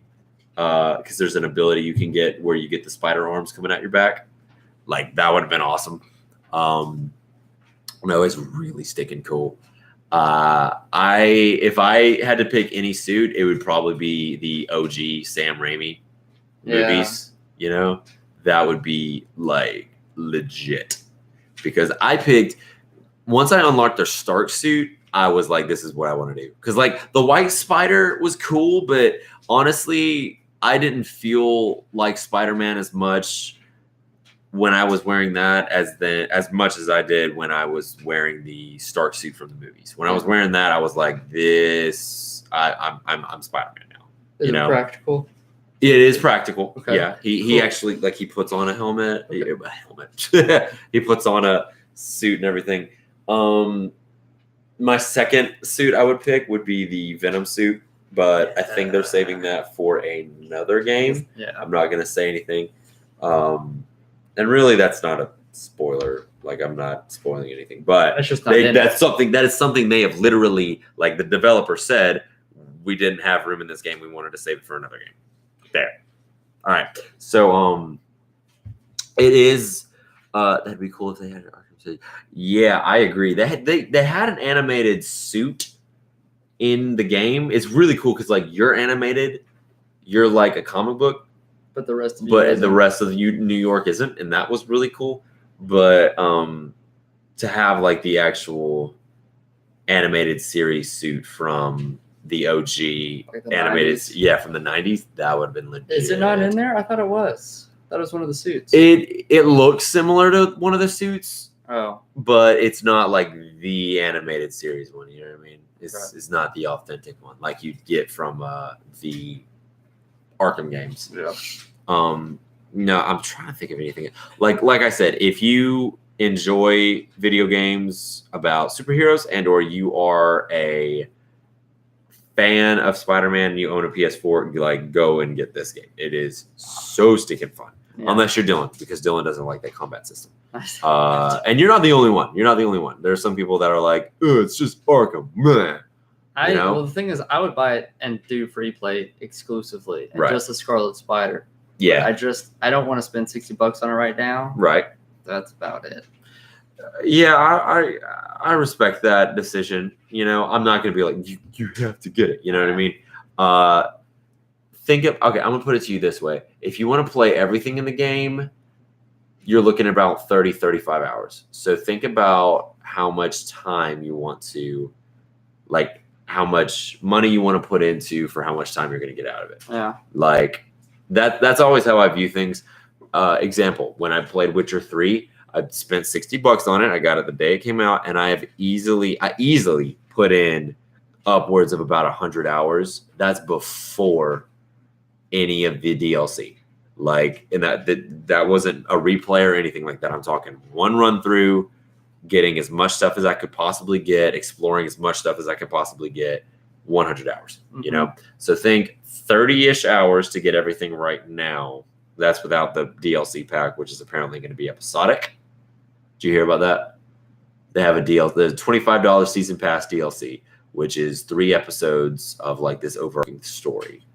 because there's an ability you can get where you get the spider arms coming out your back. Like that would have been awesome. No, it's really sticking cool. If I had to pick any suit, it would probably be the OG Sam Raimi movies. You know, that would be like legit, because I picked, once I unlocked their Stark suit, I was like, this is what I want to do. Because like the White Spider was cool, but honestly, I didn't feel like Spider-Man as much when I was wearing that as much as I did when I was wearing the Stark suit from the movies. When I was wearing that, I was like, this, I'm Spider-Man now. Is it practical? It is practical. Okay. Yeah. He actually, like, he puts on a helmet. Okay. He puts on a suit and everything. My second suit I would pick would be the Venom suit, but I think they're saving that for another game. Yeah. I'm not going to say anything. And really, that's not a spoiler. Like, I'm not spoiling anything, but that's just not that is something they have literally, like the developer said, we didn't have room in this game. We wanted to save it for another game. There. All right. So, it is, that'd be cool if they had an Arkham City. Yeah, I agree. They had an animated suit in the game. It's really cool because like you're animated, you're like a comic book, but the rest of the rest of New York isn't, and that was really cool. But to have like the actual animated series suit from the OG like the animated, 90s? From the 90s, that would have been legit. Is it not in there? I thought it was. I thought it was one of the suits. It looks similar to one of the suits. Oh, but it's not like the animated series one. You know what I mean? It's not the authentic one like you'd get from the Arkham games. yeah. No, I'm trying to think of anything. Like I said, if you enjoy video games about superheroes and or you are a fan of Spider-Man and you own a PS4, like go and get this game. It is so stinking fun. Yeah. Unless you're Dylan, because Dylan doesn't like that combat system. And you're not the only one. There are some people that are like, oh, it's just Arkham. Meh. Well, the thing is, I would buy it and do free play exclusively, and just the Scarlet Spider. Yeah. I don't want to spend $60 on it right now. Right. That's about it. Yeah, I respect that decision. I'm not going to be like, you have to get it. You know what I mean? Okay, I'm going to put it to you this way. If you want to play everything in the game, you're looking at about 30, 35 hours. So think about how much time you want to, like, how much money you want to put into for how much time you're going to get out of it. Yeah. Like, that's always how I view things. Example, when I played Witcher 3, I spent $60 on it. I got it the day it came out, and I easily put in upwards of about 100 hours. That's before any of the DLC. Like, and that wasn't a replay or anything like that. I'm talking one run through, getting as much stuff as I could possibly get, exploring as much stuff as I could possibly get, 100 hours, So think 30-ish hours to get everything right now. That's without the DLC pack, which is apparently going to be episodic. Did you hear about that? They have the $25 season pass DLC, which is 3 episodes of like this overarching story.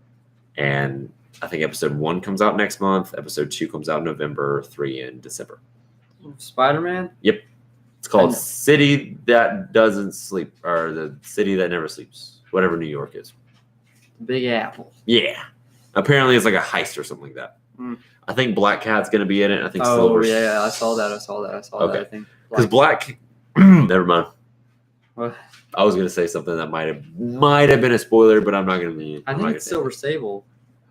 And I think episode 1 comes out next month. Episode 2 comes out in November, 3 in December. Spider-Man? Yep. It's called City That Doesn't Sleep, or the City That Never Sleeps, whatever New York is. Big Apple. Yeah. Apparently it's like a heist or something like that. I think Black Cat's going to be in it. I think Silver. Yeah, I saw that. I think. Because Black... Never mind. What? I was going to say something that might have been a spoiler, but I'm not going to be... I think it's Silver Sable.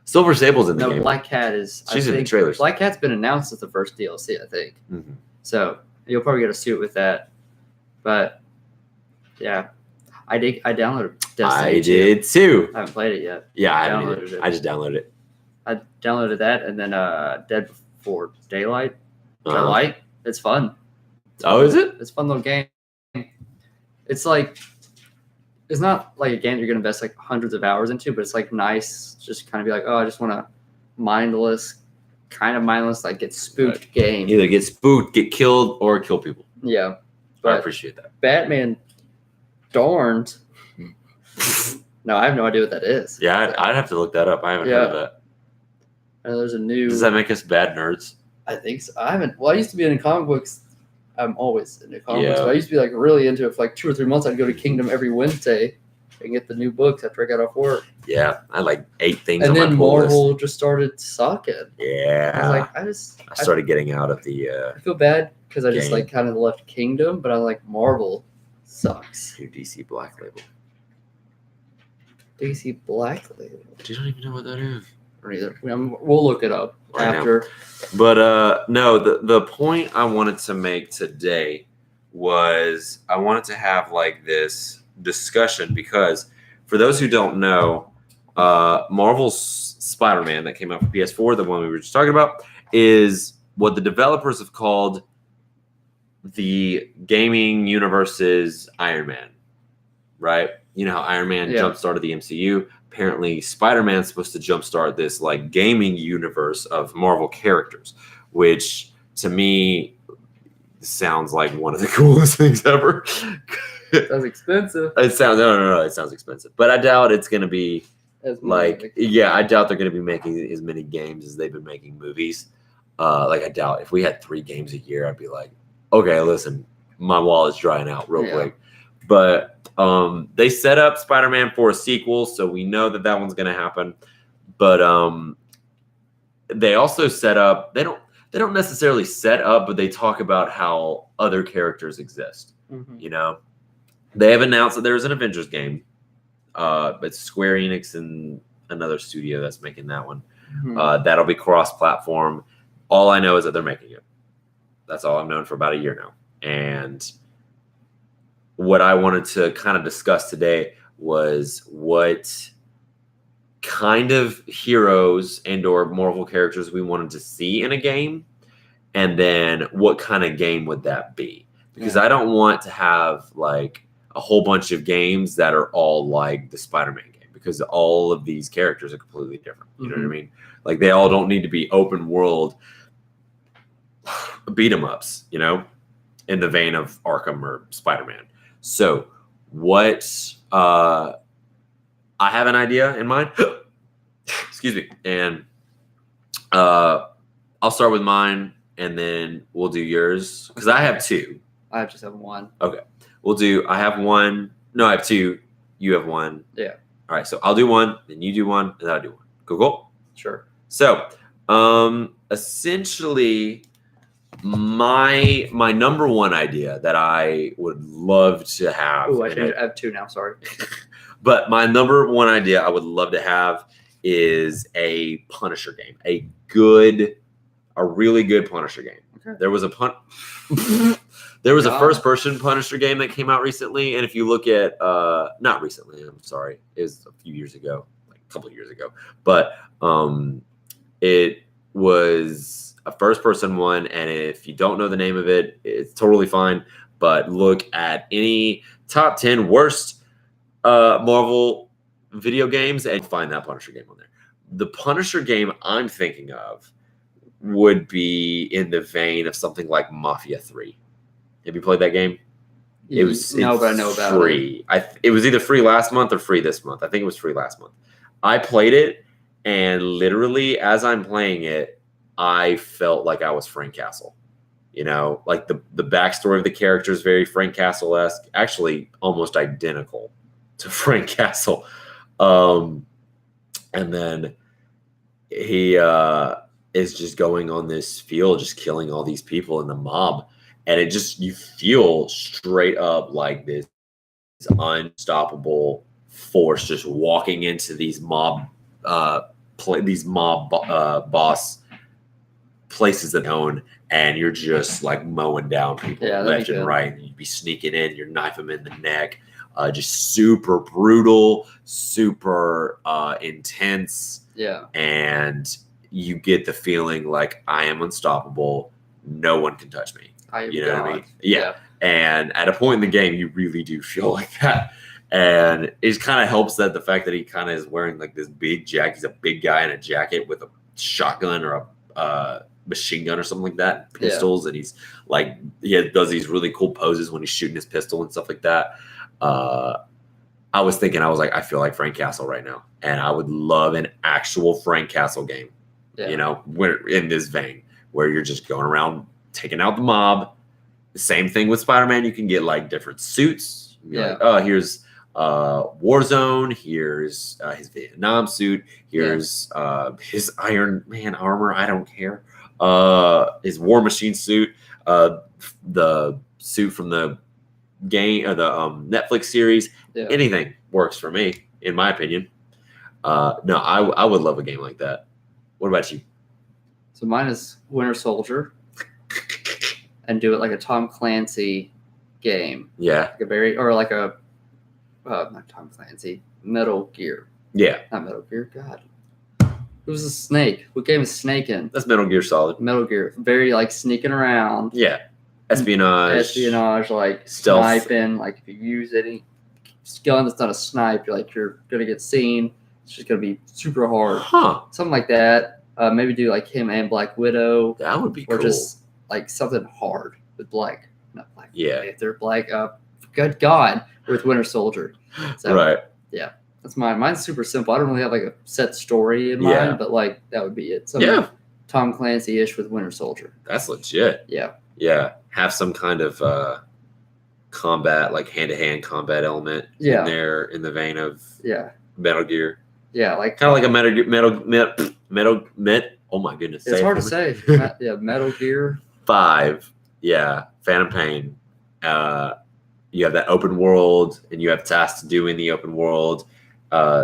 Silver Sable's in the game. No, Black Cat is... She's in the trailers. Black Cat's been announced as the first DLC, I think. Mm-hmm. So you'll probably get a suit with that. But, yeah. I downloaded Destiny. I did too. I haven't played it yet. Yeah, I haven't either. I just downloaded it. I downloaded that, and then Dead Before Daylight. Which I like. It's fun. Is it? It's a fun little game. It's like... It's not like a game that you're going to invest like hundreds of hours into, but it's like nice. Just kind of be like, oh, I just want to mindless, like get spooked game. Either get spooked, get killed, or kill people. Yeah. I appreciate that. Batman Darned. No, I have no idea what that is. Yeah, I'd have to look that up. I haven't heard of that. There's a new... Does that make us bad nerds? I think so. I used to be into comic books. I'm always into comic books. But I used to be like really into it for like 2 or 3 months. I'd go to Kingdom every Wednesday and get the new books after I got off work. Yeah, I had like 8 things and on my then pull Marvel list. just started sucking. Yeah. I was like, I started getting out of the I feel bad because I just like kind of left Kingdom, but I like Marvel sucks. New DC Black Label. DC Black Label. You don't even know what that is. Or either. We'll look it up after. But no, the point I wanted to make today was I wanted to have like this discussion because for those who don't know, Marvel's Spider-Man that came out for PS4, the one we were just talking about, is what the developers have called the gaming universe's Iron Man, right? You know how Iron Man jump-started the MCU. Apparently, Spider-Man's supposed to jumpstart this like gaming universe of Marvel characters, which to me sounds like one of the coolest things ever. Sounds expensive. It sounds expensive, but I doubt it's going to be I doubt they're going to be making as many games as they've been making movies. I doubt if we had 3 games a year, I'd be like, okay, listen, my wallet's drying out real quick. But they set up Spider-Man for a sequel, so we know that one's going to happen. But they also set up. They don't necessarily set up, but they talk about how other characters exist. Mm-hmm. You know, they have announced that there's an Avengers game. It's Square Enix and another studio that's making that one. Mm-hmm. That'll be cross-platform. All I know is that they're making it. That's all I've known for about a year now. And what I wanted to kind of discuss today was what kind of heroes and or Marvel characters we wanted to see in a game, and then what kind of game would that be? Because I don't want to have like a whole bunch of games that are all like the Spider-Man game, because all of these characters are completely different. You know what I mean? Like they all don't need to be open world beat 'em ups, you know, in the vein of Arkham or Spider-Man. So what I have an idea in mind. Excuse me. And I'll start with mine and then we'll do yours. Because I have two. I just have one. Okay. I have one. No, I have two. You have one. Yeah. All right. So I'll do one, then you do one, and then I'll do one. Cool. Sure. So essentially my number one idea that I would love to have. Oh, I have two now. Sorry. But my number one idea I would love to have is a Punisher game, a really good Punisher game. Okay. There was a first-person Punisher game that came out recently, and if you look at not recently, I'm sorry, it was a few years ago, like a couple of years ago, but it was a first-person one, and if you don't know the name of it, it's totally fine. But look at any top 10 worst Marvel video games and find that Punisher game on there. The Punisher game I'm thinking of would be in the vein of something like Mafia 3. Have you played that game? It was but I know about free. It was either free last month or free this month. I think it was free last month. I played it, and literally as I'm playing it, I felt like I was Frank Castle. You know, like the backstory of the character is very Frank Castle-esque, actually almost identical to Frank Castle. And then he is just going on this field, just killing all these people in the mob. And it just, you feel straight up like this unstoppable force just walking into these mob boss places that own, and you're just like mowing down people left and right. And you'd be sneaking in, you knife them in the neck. Just super brutal, super intense. Yeah. And you get the feeling like I am unstoppable. No one can touch me. You know what I mean? Yeah. And at a point in the game, you really do feel like that. And it kind of helps that the fact that he kind of is wearing like this big jacket. He's a big guy in a jacket with a shotgun or a machine gun or something like that, pistols. And he's like, he does these really cool poses when he's shooting his pistol and stuff like that. I was thinking, I was like, I feel like Frank Castle right now. And I would love an actual Frank Castle game, you know, where in this vein, where you're just going around taking out the mob. The same thing with Spider-Man. You can get like different suits. Like, oh, here's Warzone. Here's his Vietnam suit. Here's his Iron Man armor. I don't care. His War Machine suit. The suit from the game or the Netflix series. Anything works for me, in my opinion. No, I would love a game like that. What about you? So mine is Winter Soldier, and do it like a Tom Clancy game. Yeah. Like a not Tom Clancy, Metal Gear. Yeah. Not Metal Gear. God. It was a Snake. What game is Snake in? That's Metal Gear Solid. Metal Gear. Very like sneaking around. Yeah. Espionage, like stealth. Sniping. Like if you use any gun that's not a snipe, you're gonna get seen. It's just gonna be super hard. Huh. Something like that. Maybe do like him and Black Widow. That would be cool. Or just like something hard with not Black. Yeah. If they're Black, good God, with Winter Soldier. So, right. Yeah. That's mine. Mine's super simple. I don't really have like a set story in mind, but like that would be it. Something Tom Clancy-ish with Winter Soldier. That's legit. Yeah. Yeah. Have some kind of combat, like hand-to-hand combat element in there, in the vein of Metal Gear. Yeah, like kind of like a Metal. Oh my goodness, it's hard to say. Metal Gear 5. Yeah, Phantom Pain. You have that open world, and you have tasks to do in the open world.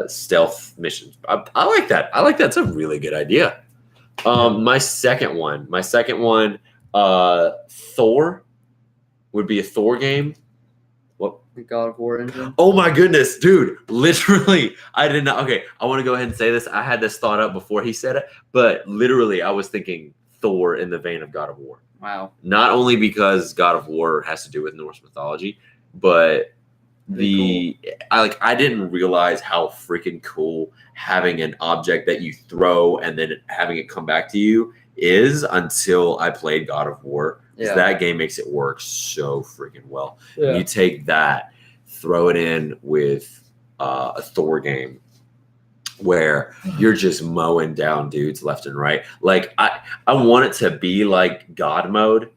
Stealth missions. I like that. I like that. It's a really good idea. My second one, Thor would be a Thor game. What? The God of War engine. Oh my goodness, dude! Literally, I did not. Okay, I want to go ahead and say this. I had this thought up before he said it, but literally, I was thinking Thor in the vein of God of War. Wow. Not only because God of War has to do with Norse mythology, but I didn't realize how freaking cool having an object that you throw and then having it come back to you is until I played God of War. Yeah. That game makes it work so freaking well. Yeah. You take that, throw it in with a Thor game where you're just mowing down dudes left and right. Like I want it to be like God mode,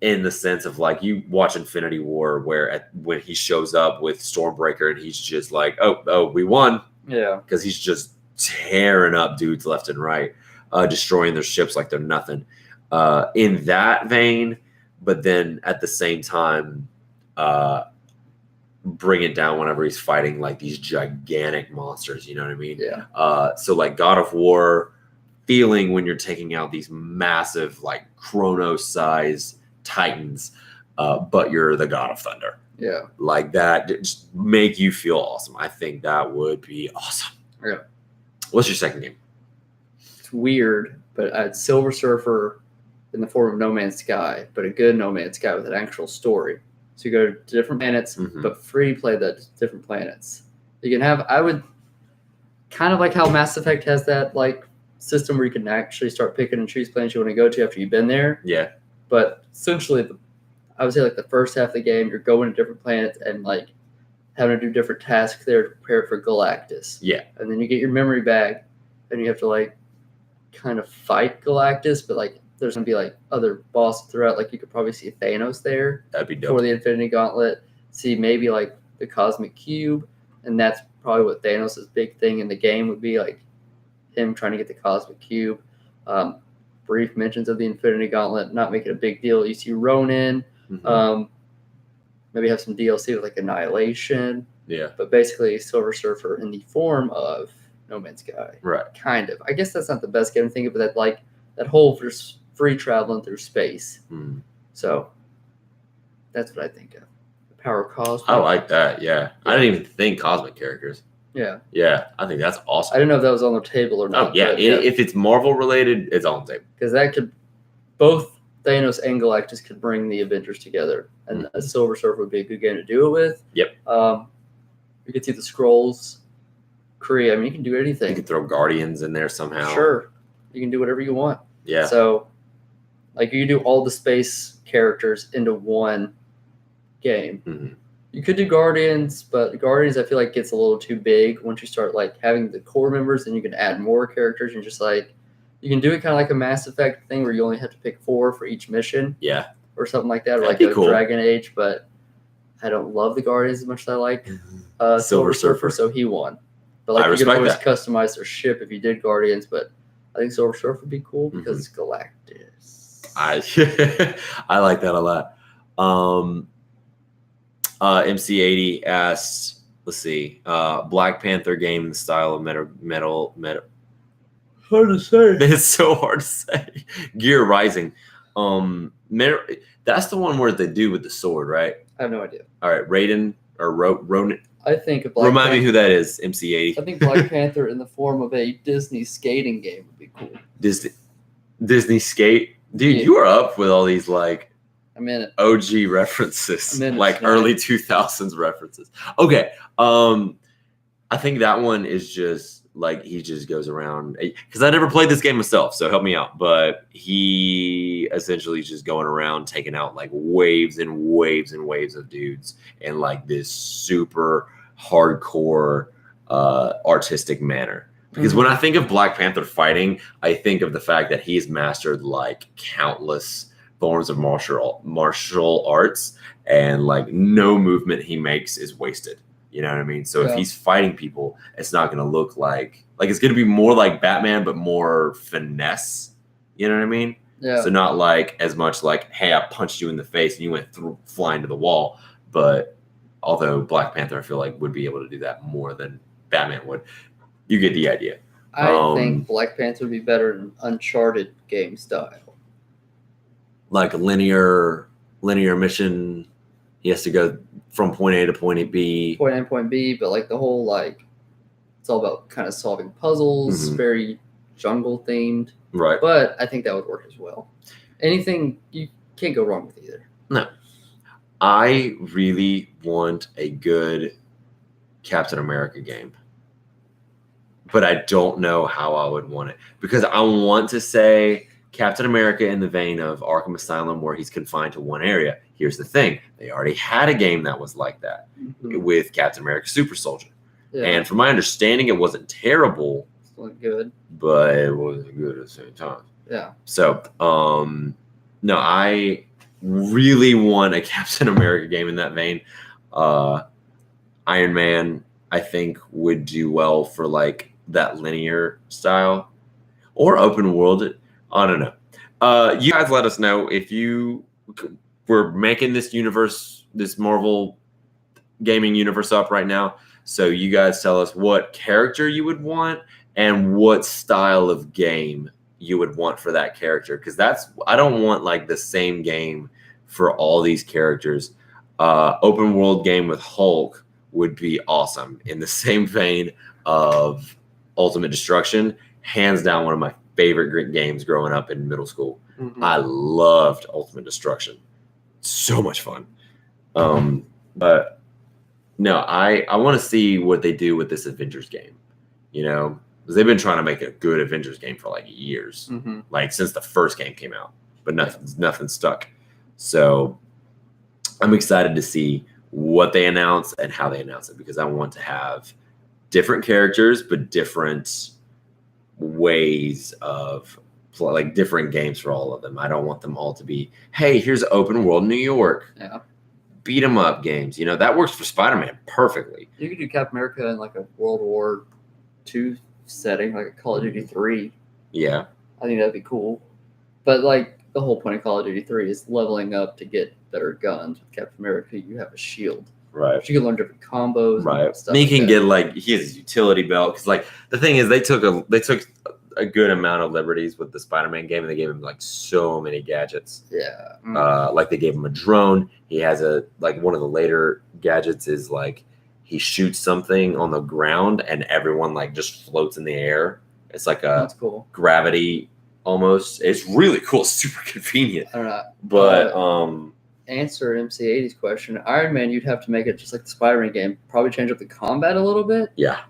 in the sense of like you watch Infinity War where when he shows up with Stormbreaker and he's just like, oh, we won. Yeah. Because he's just tearing up dudes left and right, destroying their ships like they're nothing. In that vein, but then at the same time, bring it down whenever he's fighting like these gigantic monsters, you know what I mean? Yeah. So like God of War feeling when you're taking out these massive like Chronos-sized Titans, but you're the God of Thunder. Yeah. Like that just make you feel awesome. I think that would be awesome. Yeah. What's your second game? It's weird, but I had Silver Surfer in the form of No Man's Sky, but a good No Man's Sky with an actual story. So you go to different planets, but free play the different planets. You can have, I would kind of like how Mass Effect has that like system where you can actually start picking and choose planets you want to go to after you've been there. Yeah. But essentially, I would say like the first half of the game, you're going to different planets and like having to do different tasks there to prepare for Galactus. Yeah. And then you get your memory bag and you have to like kind of fight Galactus, but like there's going to be like other bosses throughout. Like you could probably see Thanos there. That'd be dope. For the Infinity Gauntlet. See maybe like the Cosmic Cube. And that's probably what Thanos' big thing in the game would be, like him trying to get the Cosmic Cube. Brief mentions of the Infinity Gauntlet, not making a big deal. You see Ronin. Maybe have some DLC with like Annihilation. Yeah. But basically Silver Surfer in the form of No Man's Sky. Right. Kind of. I guess that's not the best game to think of, but that like that whole free traveling through space. So that's what I think of. The power of Cosmic. I like that, yeah. I didn't even think Cosmic characters. Yeah. Yeah, I think that's awesome. I didn't know if that was on the table or not. Oh, yeah. If it's Marvel related, it's on the table. Because that could, both Thanos and Galactus could bring the Avengers together. And a Silver Surfer would be a good game to do it with. Yep. You could see the Skrulls, Kree. I mean, you can do anything. You can throw Guardians in there somehow. Sure. You can do whatever you want. Yeah. So, like, you do all the space characters into one game. You could do Guardians, but Guardians I feel like gets a little too big once you start like having the core members, and you can add more characters and just like you can do it kind of like a Mass Effect thing where you only have to pick 4 for each mission. Yeah. Or something like that, or like a Dragon Age, but I don't love the Guardians as much as I like Silver Surfer, so he won. But like you could always customize their ship if you did Guardians, but I think Silver Surfer would be cool because it's Galactus. I like that a lot. MC80 asked, let's see, Black Panther game in the style of metal. Hard to say. It's so hard to say. Gear Rising. That's the one where they do with the sword, right? I have no idea. All right, Raiden or Ronin. I think Remind me who that is. MC80. I think Black Panther in the form of a Disney skating game would be cool. Disney Skate, dude. Yeah. You are up with all these like OG references, like early 2000s references. Okay, I think that one is just like he just goes around because I never played this game myself, so help me out. But he essentially is just going around taking out like waves and waves and waves of dudes in like this super hardcore artistic manner. Because when I think of Black Panther fighting, I think of the fact that he's mastered like countless forms of martial arts, and like no movement he makes is wasted. You know what I mean? So if he's fighting people, it's not going to look like it's going to be more like Batman, but more finesse. You know what I mean? Yeah. So not like as much like, hey, I punched you in the face and you went flying to the wall. But although Black Panther, I feel like would be able to do that more than Batman would. You get the idea. I think Black Panther would be better in Uncharted game style. Like a linear mission. He has to go from point A to point B. Point A and point B, but like the whole like it's all about kind of solving puzzles, very jungle themed. Right. But I think that would work as well. Anything you can't go wrong with either. No. I really want a good Captain America game. But I don't know how I would want it. Because I want to say Captain America in the vein of Arkham Asylum where he's confined to one area. Here's the thing. They already had a game that was like that with Captain America Super Soldier. Yeah. And from my understanding, it wasn't terrible. It wasn't good. But it wasn't good at the same time. Yeah. So, no, I really want a Captain America game in that vein. Iron Man, I think, would do well for like that linear style or open world. I don't know. You guys let us know if you were making this universe, this Marvel gaming universe up right now. So you guys tell us what character you would want and what style of game you would want for that character. Because I don't want like the same game for all these characters. Open world game with Hulk would be awesome. In the same vein of Ultimate Destruction, hands down one of my favorite games growing up in middle school. I loved Ultimate Destruction. So much fun. But no, I want to see what they do with this Avengers game. You know, because they've been trying to make a good Avengers game for like years, like since the first game came out, but nothing stuck. So I'm excited to see what they announce and how they announce it, because I want to have different characters, but different ways of like different games for all of them. I don't want them all to be, hey, here's open world New York. Yeah. Beat 'em up games. You know, that works for Spider-Man perfectly. You could do Captain America in like a World War II setting, like a Call of Duty 3. Yeah. I think that'd be cool. But like the whole point of Call of Duty 3 is leveling up to get better guns. With Captain America, you have a shield. Right. But you can learn different combos. Right. And stuff he like can that. get like, he has a utility belt. Because like the thing is, they took a good amount of liberties with the Spider-Man game, and they gave him like so many gadgets. Yeah. Like they gave him a drone. He has one of the later gadgets is like he shoots something on the ground and everyone like just floats in the air. It's like That's cool. Gravity almost. It's really cool. It's super convenient. I don't know. But answer MC80's question. Iron Man, you'd have to make it just like the Spider-Man game. Probably change up the combat a little bit. Yeah.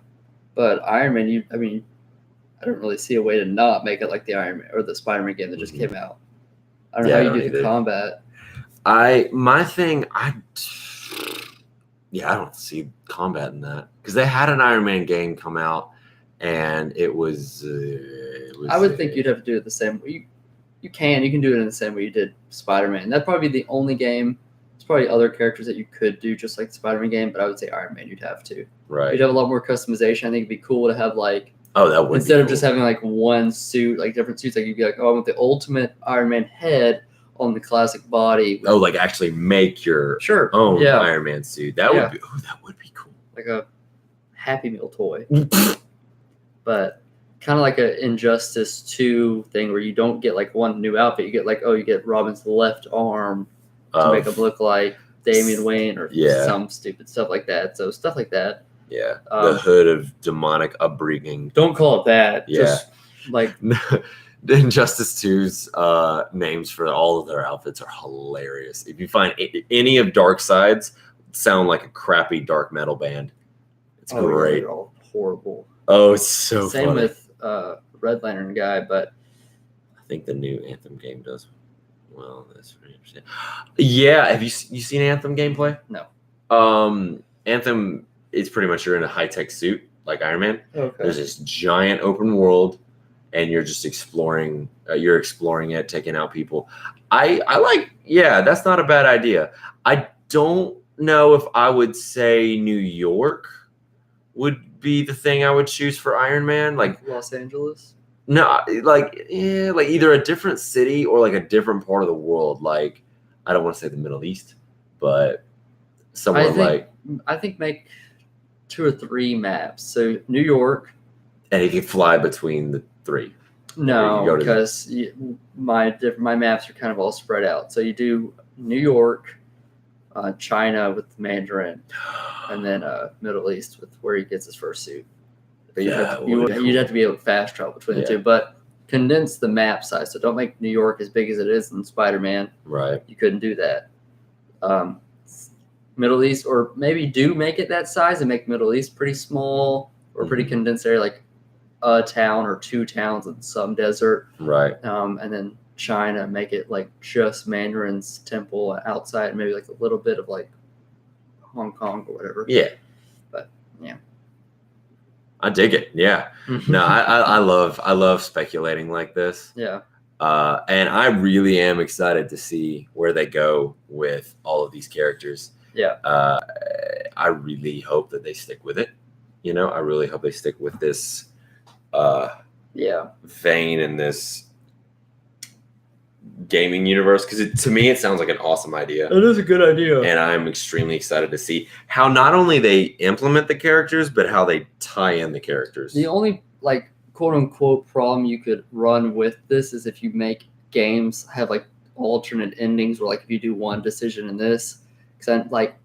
But Iron Man, I don't really see a way to not make it like the Iron Man or the Spider-Man game that just came out. I don't know how you do the combat. I don't see combat in that, because they had an Iron Man game come out and it was I would think you'd have to do it the same way. You can do it in the same way you did Spider-Man. That'd probably be the only game. There's probably other characters that you could do just like the Spider-Man game, but I would say Iron Man you'd have to. Right. You'd have a lot more customization. I think it'd be cool to have like that would instead of just having like one suit, like different suits, like you'd be like, oh, I want the ultimate Iron Man head on the classic body. Like actually make your own Iron Man suit. That would be cool. Like a Happy Meal toy. But kind of like a Injustice 2 thing where you don't get like one new outfit. You get like, you get Robin's left arm to make him look like Damian Wayne or some stupid stuff like that. So stuff like that. Yeah. The hood of demonic upbringing. Don't call it that. Yeah. Just like the Injustice 2's names for all of their outfits are hilarious. If you find any of Darkseid's sound like a crappy dark metal band. It's great. They're all horrible. Oh, it's so Same funny. with Red Lantern guy, but I think the new Anthem game does well. That's pretty interesting. Yeah, have you seen Anthem gameplay? No. Anthem is pretty much you're in a high-tech suit like Iron Man. Okay. There's this giant open world, and you're just exploring. You're exploring it, taking out people. I like. Yeah, that's not a bad idea. I don't know if I would say New York would be the thing I would choose for Iron Man. Like Los Angeles. No, like either a different city or like a different part of the world. Like I don't want to say the Middle East, but somewhere I think make 2 or 3 maps. So New York. And he can fly between the 3. No, because my maps are kind of all spread out. So you do New York, China with Mandarin, and then Middle East with where he gets his first suit. But you'd have to be able to fast travel between the two. But condense the map size. So don't make New York as big as it is in Spider-Man. Right. You couldn't do that. Middle East, or maybe do make it that size and make Middle East pretty small or pretty condensed area, like a town or 2 towns in some desert. Right. And then China, make it like just Mandarin's temple outside, and maybe like a little bit of like Hong Kong or whatever. Yeah. But yeah. I dig it. Yeah. No, I love speculating like this. Yeah. And I really am excited to see where they go with all of these characters. Yeah. I really hope that they stick with it. You know, I really hope they stick with this vein and this gaming universe, because to me it sounds like an awesome idea. It is a good idea. And I'm extremely excited to see how not only they implement the characters, but how they tie in the characters. The only like quote unquote problem you could run with this is if you make games have like alternate endings, where like if you do one decision in this, because like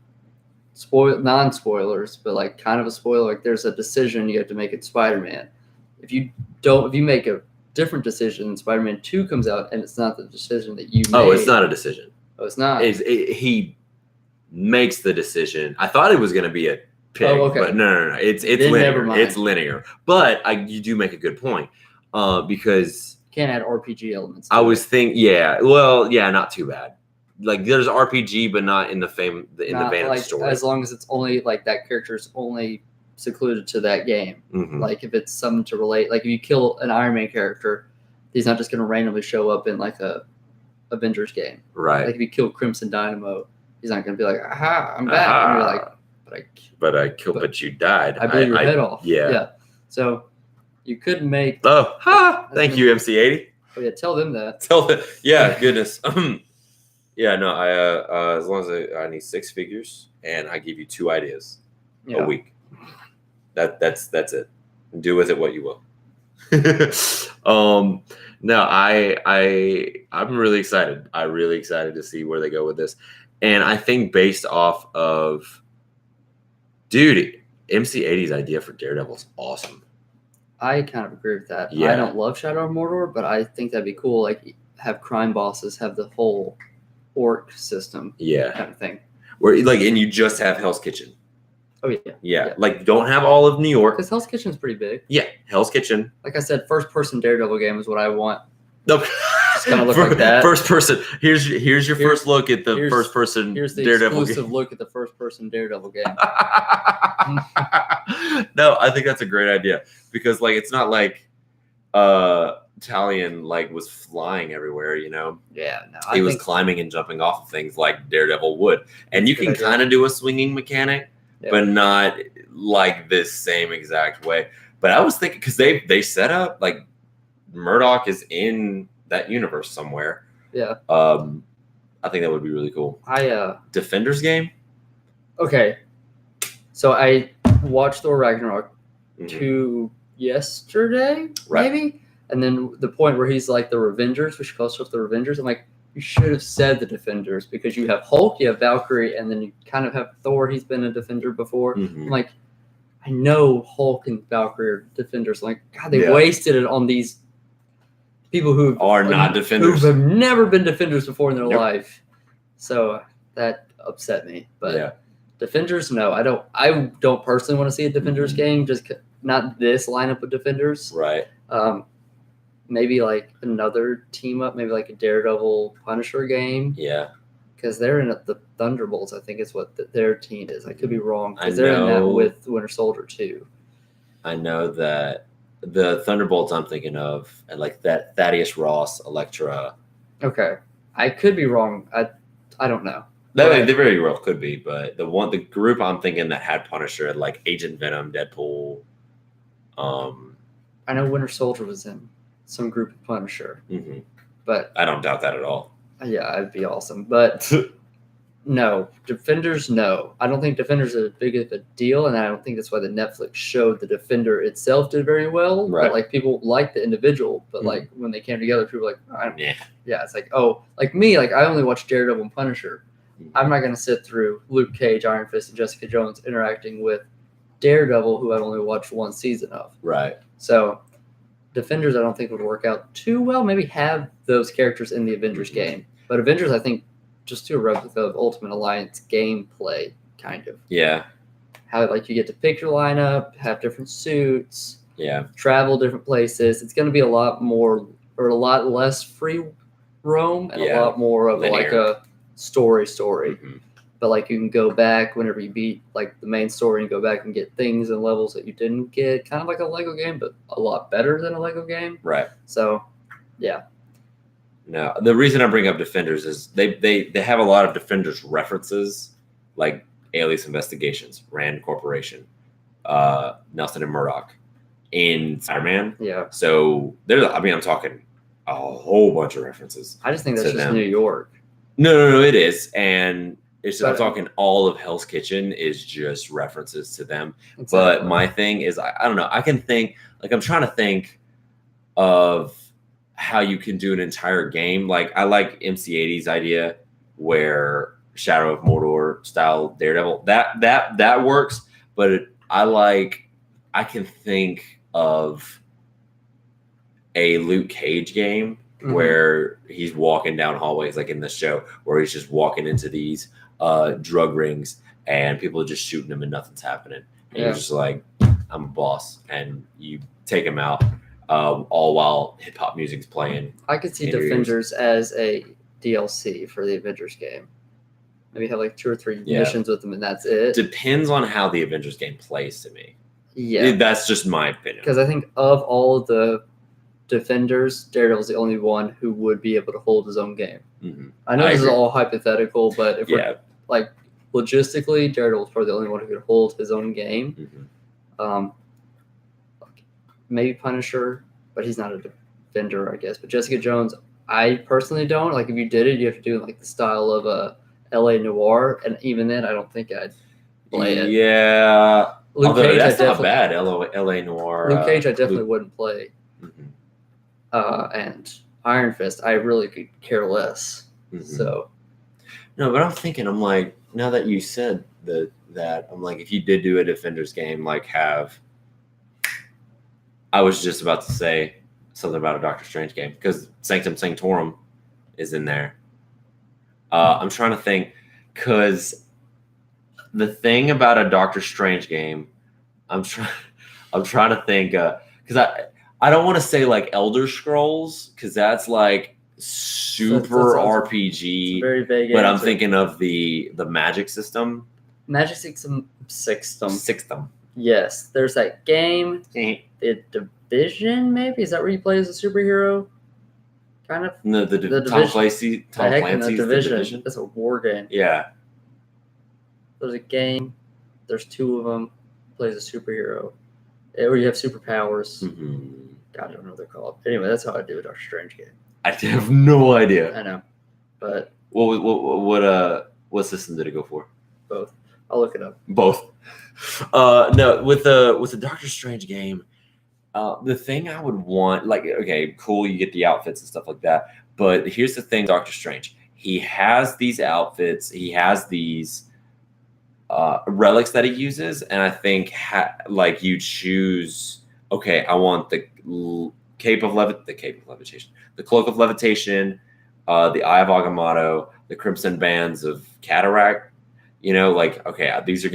non-spoilers, but like kind of a spoiler, like there's a decision you have to make in Spider-Man. If you make a different decision, Spider-Man 2 comes out and it's not the decision that you made. Oh, it's not a decision. Oh, it's not. He makes the decision. I thought it was going to be a pig, but no. It's linear. It's linear. But you do make a good point, because you can't add RPG elements. I was thinking, not too bad. Like there's RPG, but not in the vein of the story. As long as it's only like that character's only secluded to that game. Mm-hmm. Like if it's something to relate, like if you kill an Iron Man character, he's not just going to randomly show up in like a Avengers game. Right. Like if you kill Crimson Dynamo, he's not going to be like, aha, I'm back. And you're like, but you died. I blew your head off. Yeah. So you could make. Thank you, MC80. Oh yeah, tell them that. Goodness. Yeah, no, I as long as I need 6 figures and I give you 2 ideas a week. That's it. Do with it what you will. No, I'm really excited. I'm really excited to see where they go with this. And I think based off of MC80's idea for Daredevil is awesome. I kind of agree with that. Yeah. I don't love Shadow of Mordor, but I think that'd be cool. Like have crime bosses have the whole orc system. Yeah. Kind of thing. Where and you just have Hell's Kitchen. Oh yeah. Like don't have all of New York. Because Hell's Kitchen's pretty big. Yeah, Hell's Kitchen. Like I said, first person Daredevil game is what I want. Nope. It's gonna look like that. First person. Here's your first look at the first person Daredevil. Here's the exclusive look at the first person Daredevil game. No, I think that's a great idea, because like it's not like Talion like was flying everywhere, you know. Yeah, no. He was climbing and jumping off of things like Daredevil would, and you can kind of do a swinging mechanic, but not like this same exact way. But I was thinking, because they set up like Murdoch is in that universe somewhere. Yeah. I think that would be really cool. Defenders game. Okay, so I watched Thor Ragnarok 2 yesterday, maybe. And then the point where he's like the Revengers, which calls himself the Revengers, I'm like, you should have said the Defenders, because you have Hulk, you have Valkyrie, and then you kind of have Thor. He's been a Defender before. I'm like, I know Hulk and Valkyrie are Defenders. I'm like, God, they wasted it on these people who are not Defenders, who have never been Defenders before in their life. So that upset me. But Defenders, no, I don't personally want to see a Defenders game. Just not this lineup of Defenders. Right. Maybe like another team up, maybe like a Daredevil Punisher game. Yeah. Because they're in the Thunderbolts, I think is what their team is. I could be wrong, because they're in that with Winter Soldier too. I know that the Thunderbolts I'm thinking of, and like that Thaddeus Ross, Elektra. Okay, I could be wrong. I don't know. They very well could be, but the group I'm thinking that had Punisher, like Agent Venom, Deadpool. I know Winter Soldier was in some group of Punisher, but I don't doubt that at all. Yeah, it'd be awesome, but no, Defenders. No, I don't think Defenders is as big of a deal, and I don't think that's why the Netflix show the Defender itself did very well. Right. But like people like the individual, but like when they came together, people were like, yeah, it's like like me, like I only watch Daredevil and Punisher. I'm not gonna sit through Luke Cage, Iron Fist, and Jessica Jones interacting with Daredevil, who I've only watched one season of. Right. So Defenders, I don't think would work out too well. Maybe have those characters in the Avengers game, but Avengers, I think, just do a replica of Ultimate Alliance gameplay, kind of. Yeah. How like you get to pick your lineup, have different suits. Yeah. Travel different places. It's going to be a lot more or a lot less free roam and a lot more of like a story. But like you can go back whenever you beat like the main story and go back and get things and levels that you didn't get, kind of like a Lego game, but a lot better than a Lego game. Right. So, yeah. No, the reason I bring up Defenders is they have a lot of Defenders references, like Alias Investigations, Rand Corporation, Nelson and Murdoch in Spider-Man. Yeah. So I'm talking a whole bunch of references. I just think that's just New York. No, it is. And I'm talking all of Hell's Kitchen is just references to them. Exactly. But my thing is, I don't know. I can think, like, I'm trying to think of how you can do an entire game. Like, I like MC80's idea where Shadow of Mordor style Daredevil, that works. But I can think of a Luke Cage game where he's walking down hallways, like in the show, where he's just walking into these drug rings and people are just shooting him and nothing's happening. And you're just like, I'm a boss. And you take him out all while hip hop music's playing. I could see Defenders as a DLC for the Avengers game. Maybe have like 2 or 3 missions with them and that's it. Depends on how the Avengers game plays to me. Yeah. That's just my opinion. Because I think of all of the Defenders, Daredevil's the only one who would be able to hold his own game. I know this is all hypothetical, but if we're like logistically, Daredevil's probably the only one who could hold his own game. Maybe Punisher, but he's not a defender, I guess. But Jessica Jones, I personally don't. Like, if you did it, you have to do it like the style of L.A. Noire, and even then, I don't think I'd play it. Yeah, Luke Cage, that's not bad. L.A. Noire. Luke Cage, I definitely wouldn't play. And Iron Fist, I really could care less. So, no, but I'm thinking, I'm like, now that you said that, I'm like, if you did do a Defenders game, like I was just about to say something about a Doctor Strange game because Sanctum Sanctorum is in there. I'm trying to think because the thing about a Doctor Strange game, I'm trying to think because I don't want to say like Elder Scrolls because that's like super RPG. Very vague. But I'm thinking of the magic system. Magic system. Yes, there's that game. The Division, maybe? Is that where you play as a superhero? Kind of. No, the Tom Clancy's Division. That's a war game. Yeah. There's a game. There's 2 of them. Plays a superhero. Or you have superpowers. God, I don't know what they're called. Anyway, that's how I do a Doctor Strange game. I have no idea. I know, but what system did it go for? Both. I'll look it up. Both. No, with the Doctor Strange game, the thing I would want, like, okay, cool, you get the outfits and stuff like that. But here's the thing, Doctor Strange. He has these outfits. He has these relics that he uses, and I think like you choose. Okay, I want the Cloak of Levitation, the Eye of Agamotto, the Crimson Bands of Cataract. You know, like, okay, this is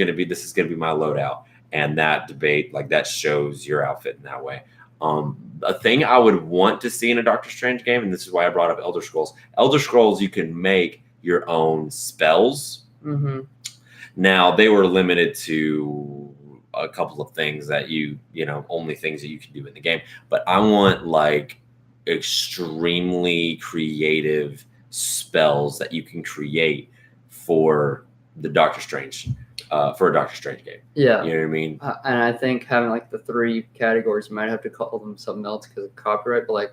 gonna be my loadout, and that debate, like, that shows your outfit in that way. A thing I would want to see in a Doctor Strange game, and this is why I brought up Elder Scrolls. Elder Scrolls, you can make your own spells. Now they were limited to a couple of things that only things that you can do in the game. But I want like extremely creative spells that you can create for the Doctor Strange, for a Doctor Strange game. Yeah. You know what I mean? And I think having like the 3 categories, you might have to call them something else because of copyright, but like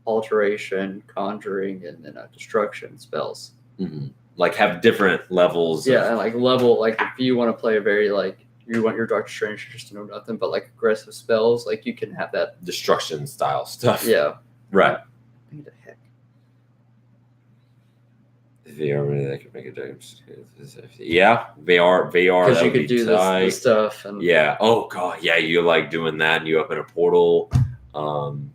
alteration, conjuring, and then destruction spells. Mm-hmm. Like have different levels. Yeah, and like level, like if you want to play a very like you want your Doctor Strange just to know nothing but like aggressive spells, like you can have that destruction style stuff. Yeah. Right. Who the heck? VR that could make a difference. Yeah, VR. Because you could do this stuff. And yeah. Oh god. Yeah, you like doing that, and you open a portal.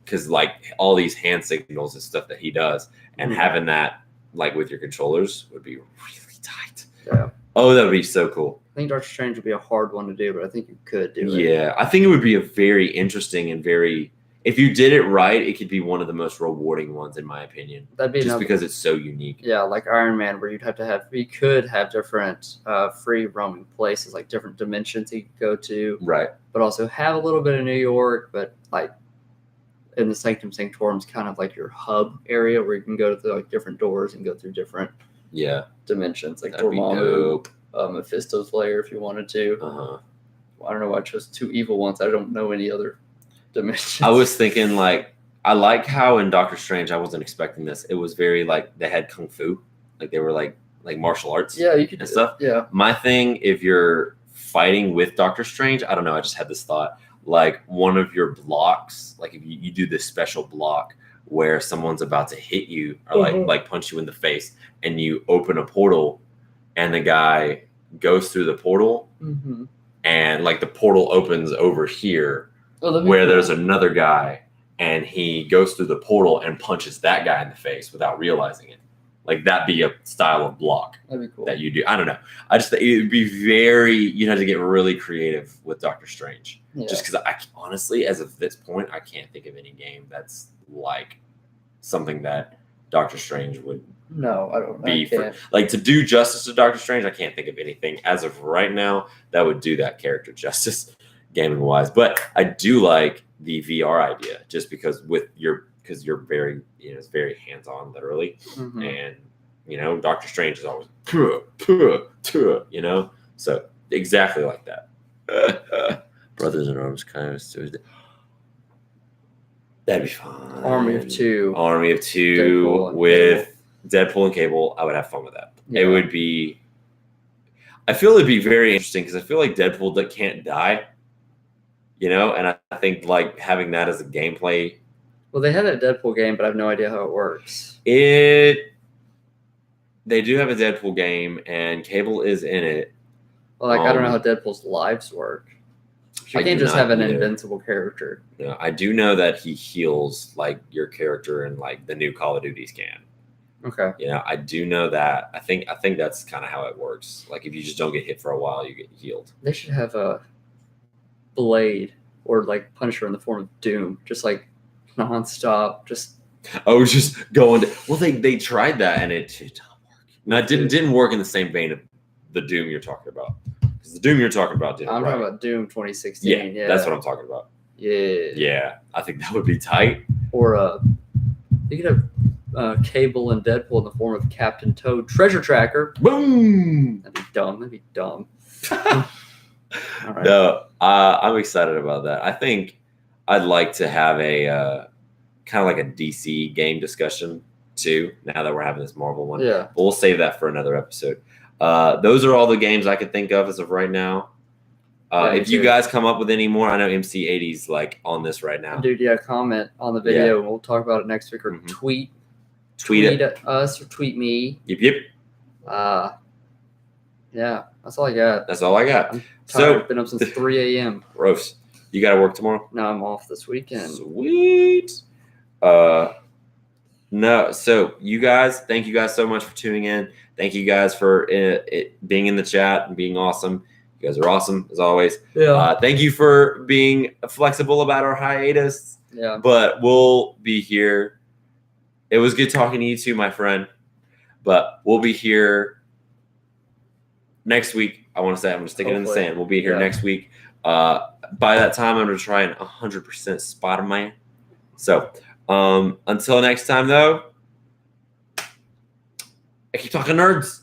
Because like all these hand signals and stuff that he does, and having that like with your controllers would be really tight. Yeah. Oh, that would be so cool. I think Doctor Strange would be a hard one to do, but I think you could do it. Yeah, I think it would be a very interesting and very. If you did it right, it could be one of the most rewarding ones, in my opinion. That'd be just because it's so unique. Yeah, like Iron Man, where you could have different free roaming places, like different dimensions you could go to. Right. But also have a little bit of New York, but like in the Sanctum Sanctorum is kind of like your hub area where you can go to like different doors and go through different dimensions, like Dormammu, Mephisto's lair if you wanted to. I don't know why I chose 2 evil ones. I don't know any other dimensions. I was thinking like I like how in Doctor Strange I wasn't expecting this. It was very like they had kung fu, like they were like martial arts. Yeah, you could and stuff. Yeah. My thing, if you're fighting with Doctor Strange, I don't know. I just had this thought. Like one of your blocks, like if you do this special block where someone's about to hit you or like punch you in the face, and you open a portal, and the guy goes through the portal, and like the portal opens over here, where there's another guy, and he goes through the portal and punches that guy in the face without realizing it. Like that'd be a style of block that'd be cool. that you do. I don't know. I just think it'd be very, you have to get really creative with Doctor Strange. Yeah. Just because I honestly, as of this point, I can't think of any game that's like something that Doctor Strange would. No, I don't be for, like to do justice to Doctor Strange. I can't think of anything as of right now that would do that character justice, gaming wise. But I do like the VR idea, just because because you're very, it's very hands on, literally, and Doctor Strange is always, so exactly like that. Brothers in Arms kind of that'd be fun. Army of Two Deadpool with Deadpool and Cable. I would have fun with that. Yeah. It would be. I feel it'd be very interesting because I feel like Deadpool that can't die. And I think like having that as a gameplay. Well, they have that Deadpool game, but I have no idea how it works. They do have a Deadpool game, and Cable is in it. Well, like I don't know how Deadpool's lives work. You can't just have an invincible character. No, I do know that he heals like your character in like the new Call of Duties can. Okay. I do know that. I think that's kind of how it works. Like if you just don't get hit for a while, you get healed. They should have a Blade or like Punisher in the form of Doom, just like nonstop, just going. Well, they tried that and it didn't work. No, it didn't work in the same vein of the Doom you're talking about. Because the Doom you're talking about didn't. I'm talking about Doom 2016. Yeah, that's what I'm talking about. Yeah, I think that would be tight. Or you could have Cable and Deadpool in the form of Captain Toad Treasure Tracker. Boom! That'd be dumb. All right. No, I'm excited about that. I think I'd like to have a kind of like a DC game discussion too. Now that we're having this Marvel one, but we'll save that for another episode. Those are all the games I could think of as of right now. If you guys come up with any more, I know MC80's like on this right now. Dude, comment on the video. And we'll talk about it next week, or tweet at us or tweet me. Yep. Yeah, that's all I got. I'm tired. Been up since 3 a.m. Gross. You got to work tomorrow? No, I'm off this weekend. Sweet. No, so you guys, thank you guys so much for tuning in. Thank you guys for being in the chat and being awesome. You guys are awesome as always. Yeah. Thank you for being flexible about our hiatus. Yeah. But we'll be here. It was good talking to you too, my friend. But we'll be here next week. I want to say I'm going to stick it in the sand. We'll be here next week By that time, I'm going to try and 100% Spider-Man. So until next time, though, I keep talking nerds.